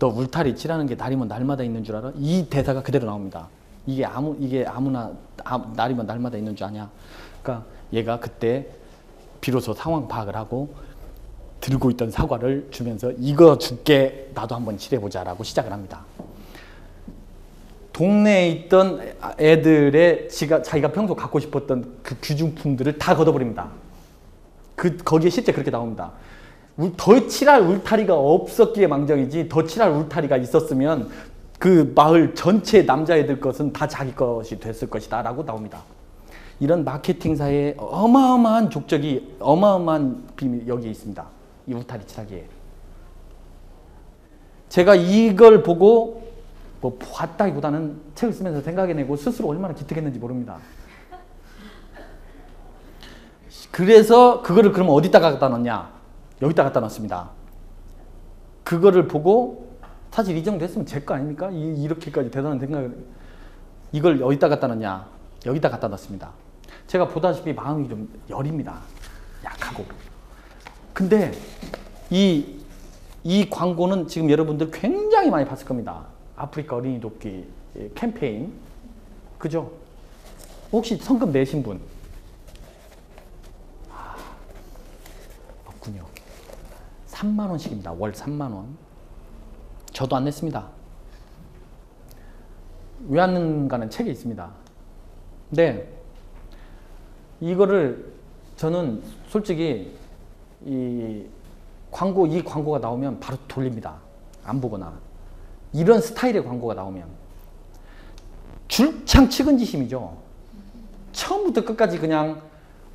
너 울타리 칠하는 게 날이면 날마다 있는 줄 알아? 이 대사가 그대로 나옵니다. 이게 아무나 날이면 날마다 있는 줄 아냐? 그러니까 얘가 그때 비로소 상황 파악을 하고 들고 있던 사과를 주면서 이거 줄게 나도 한번 칠해보자라고 시작을 합니다. 동네에 있던 애들의 자기가 평소 갖고 싶었던 그 귀중품들을 다 걷어버립니다. 거기에 실제 그렇게 나옵니다. 더 칠할 울타리가 없었기에 망정이지 더 칠할 울타리가 있었으면 그 마을 전체 남자애들 것은 다 자기 것이 됐을 것이다 라고 나옵니다. 이런 마케팅사의 어마어마한 족적이 어마어마한 비밀이 여기에 있습니다. 이 울타리 칠하기에. 제가 이걸 보고 뭐 봤다기보다는 책을 쓰면서 생각해내고 스스로 얼마나 기특했는지 모릅니다. 그래서 그거를 그러면 어디다 갖다 넣냐? 여기다 갖다 넣습니다. 그거를 보고 사실 이 정도 했으면 제 거 아닙니까? 이렇게까지 대단한 생각을. 이걸 어디다 갖다 넣냐? 여기다 갖다 넣습니다. 제가 보다시피 마음이 좀 여립니다. 약하고. 근데 이 광고는 지금 여러분들 굉장히 많이 봤을 겁니다. 아프리카 어린이 돕기 캠페인. 그죠? 혹시 성금 내신 분? 없군요. 3만 원씩입니다. 월 3만 원. 저도 안 냈습니다. 왜 안 냈는가는 책에 있습니다. 근데 이거를 저는 솔직히 이 광고가 나오면 바로 돌립니다. 안 보거나. 이런 스타일의 광고가 나오면 줄창 측은지심이죠. 처음부터 끝까지 그냥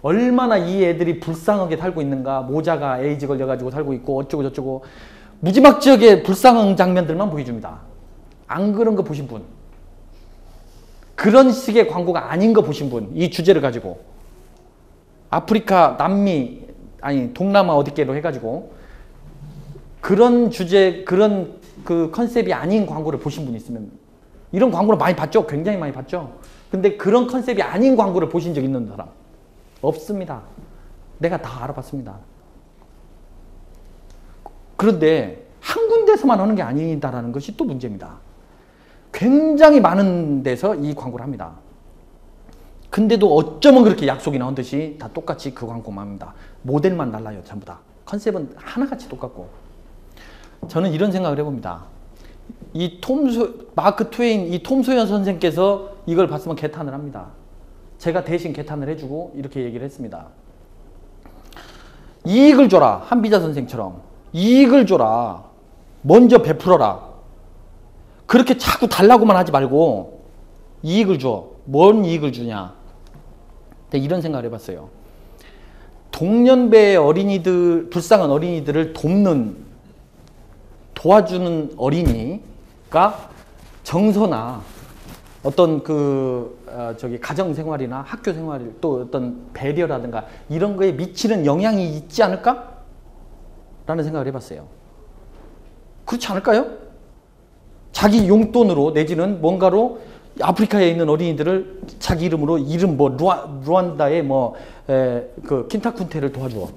얼마나 이 애들이 불쌍하게 살고 있는가, 모자가 에이즈 걸려가지고 살고 있고 어쩌고 저쩌고 무지막지하게 불쌍한 장면들만 보여줍니다. 안 그런 거 보신 분, 그런 식의 광고가 아닌 거 보신 분, 이 주제를 가지고 아프리카, 남미, 아니 동남아 어디께로 해가지고 그런 주제, 그런 그 컨셉이 아닌 광고를 보신 분 있으면, 이런 광고를 많이 봤죠? 굉장히 많이 봤죠? 근데 그런 컨셉이 아닌 광고를 보신 적 있는 사람 없습니다. 내가 다 알아봤습니다. 그런데 한 군데서만 하는 게 아니다라는 것이 또 문제입니다. 굉장히 많은 데서 이 광고를 합니다. 근데도 어쩌면 그렇게 약속이 나온 듯이 다 똑같이 그 광고만 합니다. 모델만 달라요. 전부 다. 컨셉은 하나같이 똑같고. 저는 이런 생각을 해봅니다. 마크 트웨인, 이 톰 소연 선생께서 이걸 봤으면 개탄을 합니다. 제가 대신 개탄을 해주고 이렇게 얘기를 했습니다. 이익을 줘라. 한비자 선생처럼. 이익을 줘라. 먼저 베풀어라. 그렇게 자꾸 달라고만 하지 말고 이익을 줘. 뭔 이익을 주냐. 이런 생각을 해봤어요. 동년배의 어린이들, 불쌍한 어린이들을 도와주는 어린이가 정서나 어떤 가정 생활이나 학교 생활, 또 어떤 배려라든가 이런 거에 미치는 영향이 있지 않을까? 라는 생각을 해봤어요. 그렇지 않을까요? 자기 용돈으로 내지는 뭔가로 아프리카에 있는 어린이들을 자기 이름으로 루안다의 그 킨타쿤테를 도와줘.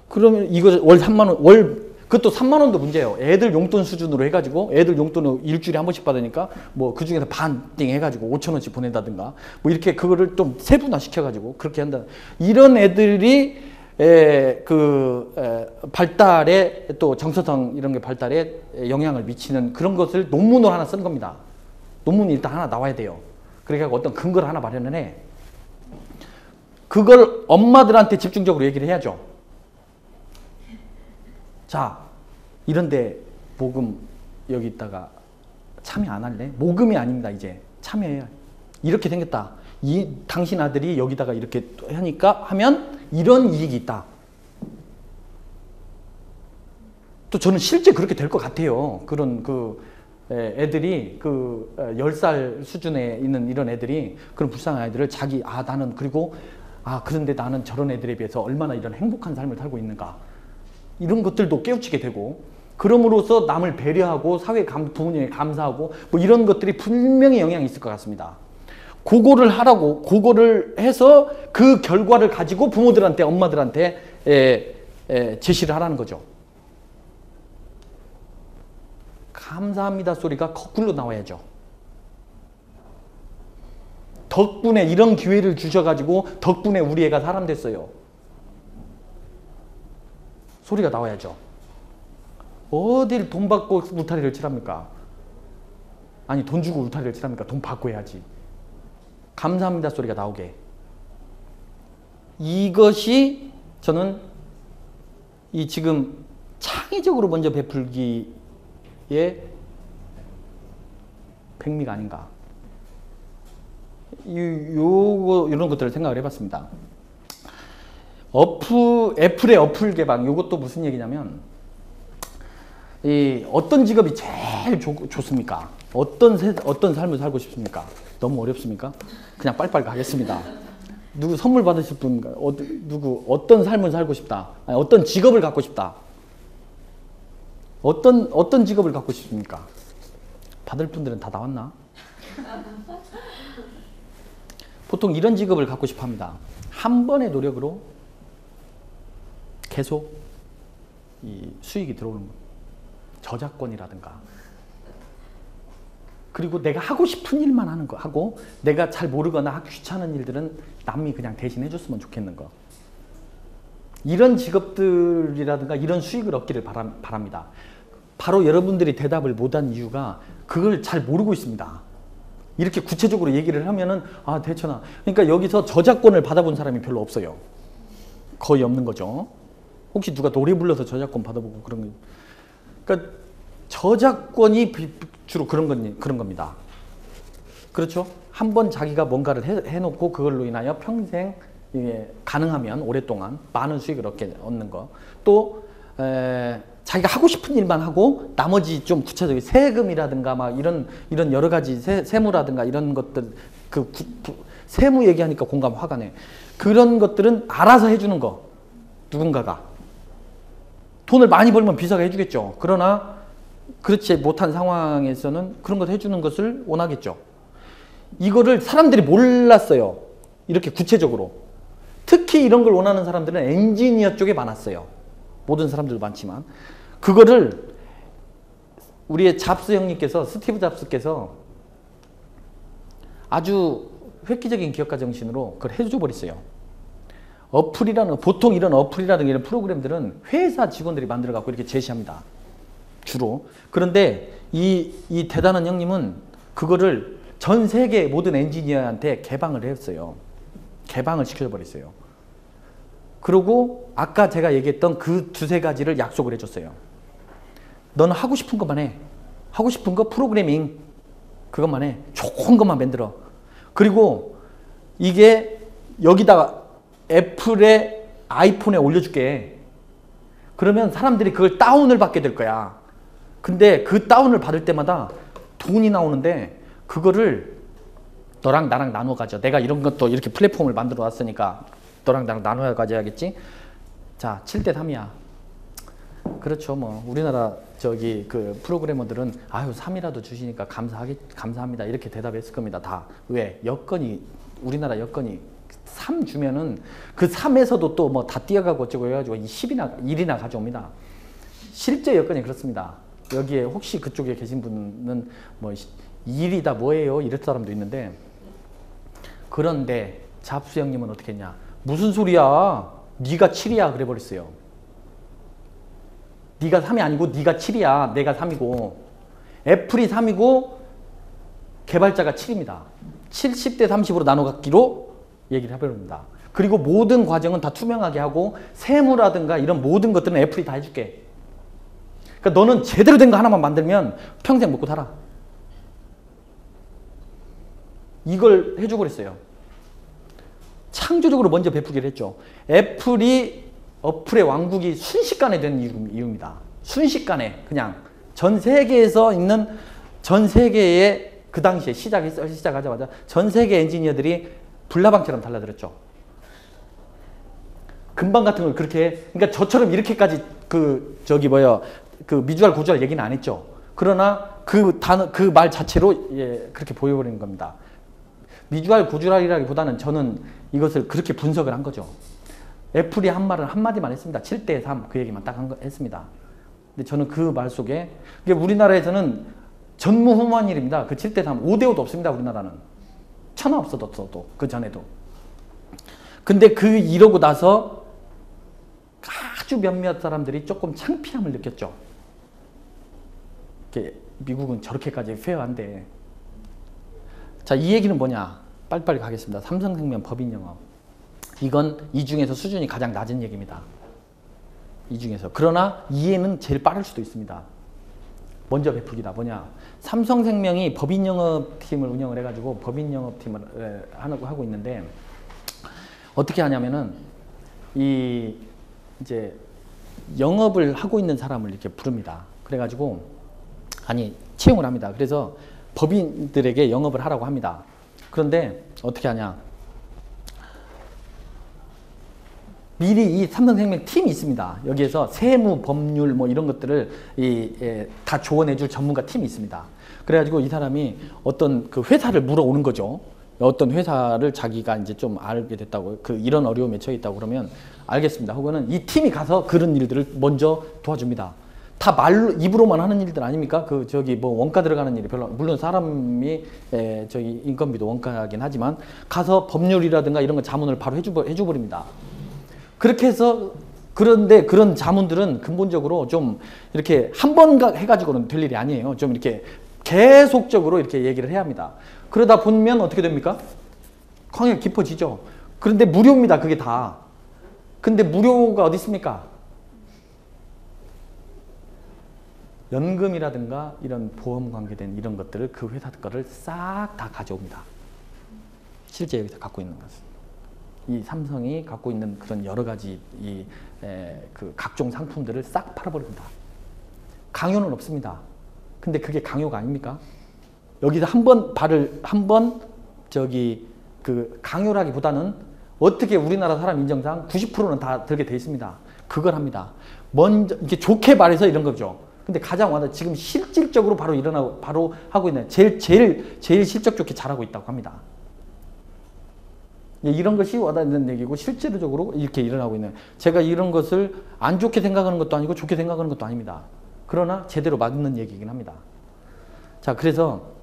그러면 이거 월 3만 원, 그것도 3만 원도 문제예요. 애들 용돈 수준으로 해가지고 애들 용돈을 일주일에 한 번씩 받으니까 뭐 그 중에서 반띵 해가지고 5천 원씩 보낸다든가 뭐 이렇게 그거를 좀 세분화 시켜가지고 그렇게 한다. 이런 애들이 발달에 또 정서성 이런 게 발달에 영향을 미치는 그런 것을 논문으로 하나 쓴 겁니다. 논문이 일단 하나 나와야 돼요. 그러니까 어떤 근거를 하나 마련을 해. 그걸 엄마들한테 집중적으로 얘기를 해야죠. 자, 이런데 모금 여기 있다가 참여 안 할래? 모금이 아닙니다. 이제 참여해야. 이렇게 생겼다. 당신 아들이 여기다가 이렇게 하니까 하면 이런 이익이 있다. 또 저는 실제 그렇게 될 것 같아요. 그런 애들이 10살 수준에 있는 이런 애들이 그런 불쌍한 아이들을 나는 그런데 나는 저런 애들에 비해서 얼마나 이런 행복한 삶을 살고 있는가. 이런 것들도 깨우치게 되고 그럼으로써 남을 배려하고 부모님에 감사하고 뭐 이런 것들이 분명히 영향이 있을 것 같습니다. 그거를 해서 그 결과를 가지고 부모들한테 엄마들한테 제시를 하라는 거죠. 감사합니다 소리가 거꾸로 나와야죠. 덕분에 이런 기회를 주셔가지고 덕분에 우리 애가 사람 됐어요. 소리가 나와야죠. 어딜 돈 받고 울타리를 칠합니까? 아니 돈 주고 울타리를 칠합니까? 돈 받고 해야지. 감사합니다 소리가 나오게. 이것이 저는 이 지금 창의적으로 먼저 베풀기에 백미가 아닌가. 이런 것들을 생각을 해봤습니다. 애플의 어플 개방, 이것도 무슨 얘기냐면, 어떤 직업이 제일 좋습니까? 어떤 삶을 살고 싶습니까? 너무 어렵습니까? 그냥 빨리빨리 가겠습니다. 누구 선물 받으실 분, 어떤 삶을 살고 싶다? 아니, 어떤 직업을 갖고 싶다? 어떤 직업을 갖고 싶습니까? 받을 분들은 다 나왔나? 보통 이런 직업을 갖고 싶어 합니다. 한 번의 노력으로 계속 이 수익이 들어오는 거. 저작권이라든가. 그리고 내가 하고 싶은 일만 하는 거 하고 내가 잘 모르거나 하기 귀찮은 일들은 남이 그냥 대신 해줬으면 좋겠는 거. 이런 직업들이라든가 이런 수익을 얻기를 바랍니다. 바로 여러분들이 대답을 못한 이유가 그걸 잘 모르고 있습니다. 이렇게 구체적으로 얘기를 하면은 대천아. 그러니까 여기서 저작권을 받아본 사람이 별로 없어요. 거의 없는 거죠. 혹시 누가 노래 불러서 저작권 받아보고 그런 거. 그러니까 저작권이 주로 그런 겁니다. 그렇죠? 한번 자기가 뭔가를 해놓고 그걸로 인하여 평생 가능하면 오랫동안 많은 수익을 얻는 거. 또 자기가 하고 싶은 일만 하고 나머지 좀 구체적인 세금이라든가 막 이런 여러 가지 세무라든가 이런 것들 세무 얘기하니까 공감 화가 내. 그런 것들은 알아서 해주는 거. 누군가가. 돈을 많이 벌면 비서가 해주겠죠. 그러나 그렇지 못한 상황에서는 그런 것 해주는 것을 원하겠죠. 이거를 사람들이 몰랐어요. 이렇게 구체적으로. 특히 이런 걸 원하는 사람들은 엔지니어 쪽에 많았어요. 모든 사람들도 많지만. 그거를 우리의 잡스 형님께서, 스티브 잡스께서 아주 획기적인 기업가 정신으로 그걸 해줘 버렸어요. 보통 이런 어플이라든가 이런 프로그램들은 회사 직원들이 만들어 갖고 이렇게 제시합니다. 주로. 그런데 이 대단한 형님은 그거를 전 세계 모든 엔지니어한테 개방을 했어요. 개방을 시켜버렸어요. 그리고 아까 제가 얘기했던 그 두세 가지를 약속을 해줬어요. 너는 하고 싶은 것만 해. 하고 싶은 거 프로그래밍 그것만 해. 좋은 것만 만들어. 그리고 이게 여기다가 애플의 아이폰에 올려줄게. 그러면 사람들이 그걸 다운을 받게 될 거야. 근데 그 다운을 받을 때마다 돈이 나오는데 그거를 너랑 나랑 나눠 가져. 내가 이런 것도 이렇게 플랫폼을 만들어 놨으니까 너랑 나랑 나눠 가져야겠지. 자, 7대 3이야. 그렇죠. 뭐 우리나라 그 프로그래머들은 3이라도 주시니까 감사합니다. 이렇게 대답했을 겁니다. 다. 왜? 우리나라 여건이 3 주면은 그 3에서도 또 뭐 다 뛰어가고 어쩌고 해가지고 1이나 가져옵니다. 실제 여건이 그렇습니다. 여기에 혹시 그쪽에 계신 분은 뭐 1이다 뭐예요? 이럴 사람도 있는데, 그런데 잡스 형님은 어떻게 했냐? 무슨 소리야? 네가 7이야 그래 버렸어요. 네가 3이 아니고 네가 7이야. 내가 3이고 애플이 3이고 개발자가 7입니다. 70대 30으로 나눠 갖기로 얘기를 해버립니다. 그리고 모든 과정은 다 투명하게 하고 세무라든가 이런 모든 것들은 애플이 다 해줄게. 그러니까 너는 제대로 된 거 하나만 만들면 평생 먹고 살아. 이걸 해주고 그랬어요. 창조적으로 먼저 베푸기를 했죠. 애플이 어플의 왕국이 순식간에 된 이유입니다. 순식간에 그냥 전 세계에서 있는 전 세계의 그 당시에 시작하자마자 전 세계 엔지니어들이 불나방처럼 달라들었죠. 금방 같은 걸 그렇게 그러니까 저처럼 이렇게까지 그 미주알 고주알 얘기는 안 했죠. 그러나 그 말 자체로 예, 그렇게 보여버리는 겁니다. 미주알 고주알이라기보다는 저는 이것을 그렇게 분석을 한 거죠. 애플이 한 말은 한마디만 했습니다. 7대 3 그 얘기만 딱 했습니다. 근데 저는 그 말 속에 우리나라에서는 전무후무한 일입니다. 그 7대 3 5대 5도 없습니다. 우리나라는 천하 없어도 그 전에도. 근데 이러고 나서 아주 몇몇 사람들이 조금 창피함을 느꼈죠. 미국은 저렇게까지 페어한데. 자, 이 얘기는 뭐냐? 빨리빨리 가겠습니다. 삼성생명 법인영업. 이건 이 중에서 수준이 가장 낮은 얘기입니다. 이 중에서. 그러나 이해는 제일 빠를 수도 있습니다. 먼저 베풀기다. 뭐냐? 삼성생명이 법인영업팀을 운영을 해가지고 법인영업팀을 하고 있는데 어떻게 하냐면은 이제 영업을 하고 있는 사람을 이렇게 부릅니다. 그래가지고 채용을 합니다. 그래서 법인들에게 영업을 하라고 합니다. 그런데 어떻게 하냐? 미리 이 삼성생명 팀이 있습니다. 여기에서 세무, 법률 뭐 이런 것들을 다 조언해줄 전문가 팀이 있습니다. 그래가지고 이 사람이 어떤 그 회사를 물어오는 거죠. 어떤 회사를 자기가 이제 좀 알게 됐다고, 이런 어려움에 처해 있다고 그러면 알겠습니다. 혹은 이 팀이 가서 그런 일들을 먼저 도와줍니다. 다 말로 입으로만 하는 일들 아닙니까? 원가 들어가는 일이 별로, 물론 사람이 인건비도 원가긴 하지만 가서 법률이라든가 이런 거 자문을 바로 해줘버립니다. 그렇게 해서 그런데 그런 자문들은 근본적으로 좀 이렇게 한 번 해가지고는 될 일이 아니에요. 좀 이렇게 계속적으로 이렇게 얘기를 해야 합니다. 그러다 보면 어떻게 됩니까? 광야가 깊어지죠. 그런데 무료입니다. 그게 다. 근데 무료가 어디 있습니까? 연금이라든가 이런 보험 관계된 이런 것들을 그 회사 거를 싹 다 가져옵니다. 실제 여기서 갖고 있는 것은. 이 삼성이 갖고 있는 그런 여러 가지 그 각종 상품들을 싹 팔아버립니다. 강요는 없습니다. 근데 그게 강요가 아닙니까? 여기서 강요라기보다는 어떻게 우리나라 사람 인정상 90%는 다 들게 돼 있습니다. 그걸 합니다. 먼저 이렇게 좋게 말해서 이런 거죠. 근데 가장 와닿아 지금 실질적으로 바로 하고 있는 제일 실적 좋게 잘하고 있다고 합니다. 이런 것이 와닿는 얘기고 실질적으로 이렇게 일어나고 있는, 제가 이런 것을 안 좋게 생각하는 것도 아니고 좋게 생각하는 것도 아닙니다. 그러나 제대로 맞는 얘기이긴 합니다. 자, 그래서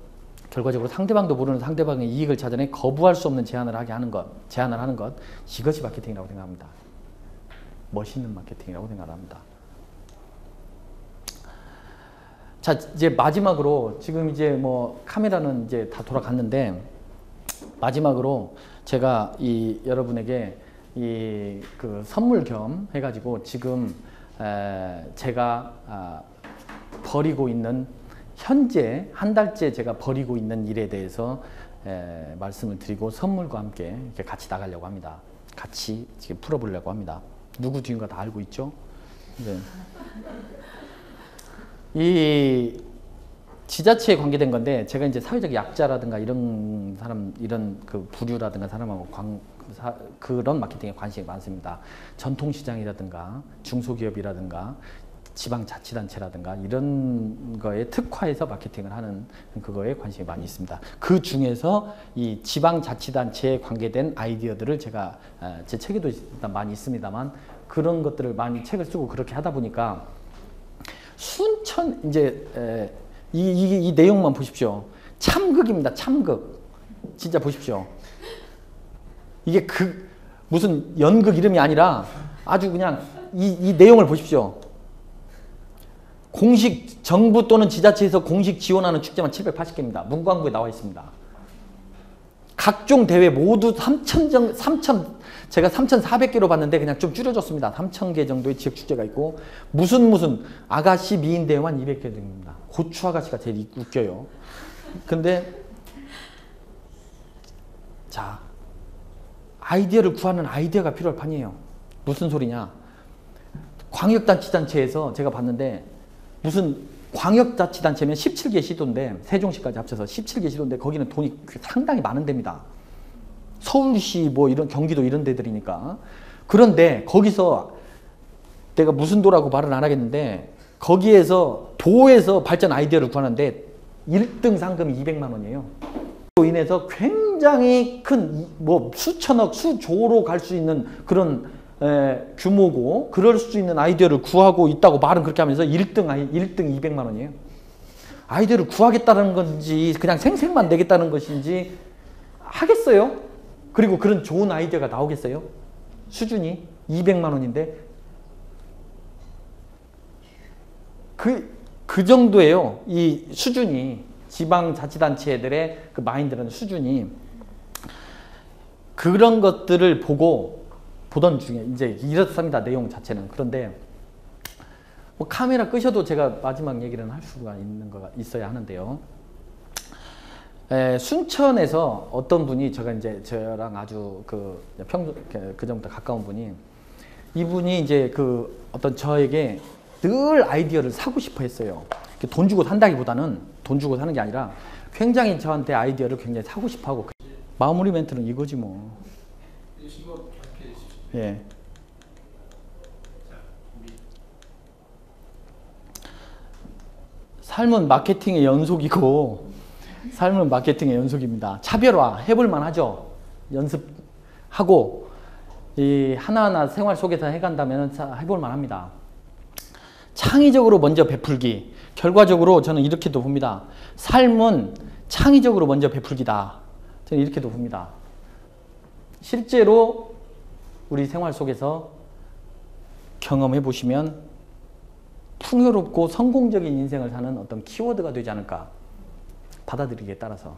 결과적으로 상대방도 모르는 상대방의 이익을 찾아내 거부할 수 없는 제안을 하는 것, 이것이 마케팅이라고 생각합니다. 멋있는 마케팅이라고 생각합니다. 자, 이제 마지막으로 지금 이제 뭐 카메라는 이제 다 돌아갔는데 마지막으로 제가 여러분에게 그 선물 겸 해가지고 지금 제가 벌이고 있는 현재 한 달째 제가 벌이고 있는 일에 대해서 말씀을 드리고 선물과 함께 이렇게 같이 나가려고 합니다. 같이 지금 풀어보려고 합니다. 누구 뒤인가 다 알고 있죠? 네. 이 지자체에 관계된 건데 제가 이제 사회적 약자라든가 이런 사람, 이런 그 부류라든가 사람하고 그런 마케팅에 관심이 많습니다. 전통시장이라든가 중소기업이라든가 지방자치단체라든가 이런 거에 특화해서 마케팅을 하는 그거에 관심이 많이 있습니다. 그 중에서 이 지방자치단체에 관계된 아이디어들을 제가 제 책에도 일단 많이 있습니다만 그런 것들을 많이 책을 쓰고 그렇게 하다 보니까 순천 이제 이 내용만 보십시오. 참극입니다. 참극. 진짜 보십시오. 이게 무슨 연극 이름이 아니라 아주 그냥 이 내용을 보십시오. 공식 정부 또는 지자체에서 공식 지원하는 축제만 780개입니다. 문광부에 나와 있습니다. 각종 대회 모두 3,400개로 봤는데 그냥 좀 줄여줬습니다. 3,000개 정도의 지역 축제가 있고 무슨 아가씨 미인 대회만 200개 됩니다. 고추 아가씨가 제일 웃겨요. 근데 자, 아이디어를 구하는 아이디어가 필요할 판이에요. 무슨 소리냐? 광역자치단체에서 제가 봤는데 무슨 광역자치단체면 17개 시도인데 세종시까지 합쳐서 17개 시도인데 거기는 돈이 상당히 많은 데입니다. 서울시 뭐 이런 경기도 이런 데들이니까. 그런데 거기서 내가 무슨 도라고 말은 안 하겠는데 거기에서 도에서 발전 아이디어를 구하는데 1등 상금이 200만 원이에요. 로 인해서 굉장히 큰 뭐 수천억, 수조로 갈 수 있는 그런 규모고 그럴 수 있는 아이디어를 구하고 있다고 말은 그렇게 하면서 1등 200만 원이에요. 아이디어를 구하겠다는 건지 그냥 생색만 내겠다는 것인지 하겠어요? 그리고 그런 좋은 아이디어가 나오겠어요? 수준이 200만 원인데 그 정도예요. 이 수준이 지방자치단체들의 그 마인드라는 수준이 그런 것들을 보던 중에 이제 이렇습니다. 내용 자체는. 그런데 뭐 카메라 끄셔도 제가 마지막 얘기를 할 수가 있어야 하는데요. 순천에서 어떤 분이 제가 이제 저랑 아주 그 정도 가까운 분이 이분이 이제 그 어떤 저에게 늘 아이디어를 사고 싶어 했어요. 돈 주고 산다기보다는 돈 주고 사는 게 아니라 굉장히 저한테 아이디어를 굉장히 사고 싶어 하고 마무리 멘트는 이거지 뭐. 예. 삶은 마케팅의 연속이고 삶은 마케팅의 연속입니다. 차별화 해볼만 하죠. 연습하고 이 하나하나 생활 속에서 해간다면 해볼만 합니다. 창의적으로 먼저 베풀기. 결과적으로 저는 이렇게도 봅니다. 삶은 창의적으로 먼저 베풀기다. 저는 이렇게도 봅니다. 실제로 우리 생활 속에서 경험해 보시면 풍요롭고 성공적인 인생을 사는 어떤 키워드가 되지 않을까. 받아들이기에 따라서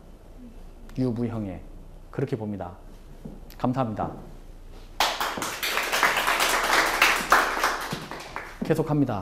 유부형의 그렇게 봅니다. 감사합니다. 계속합니다.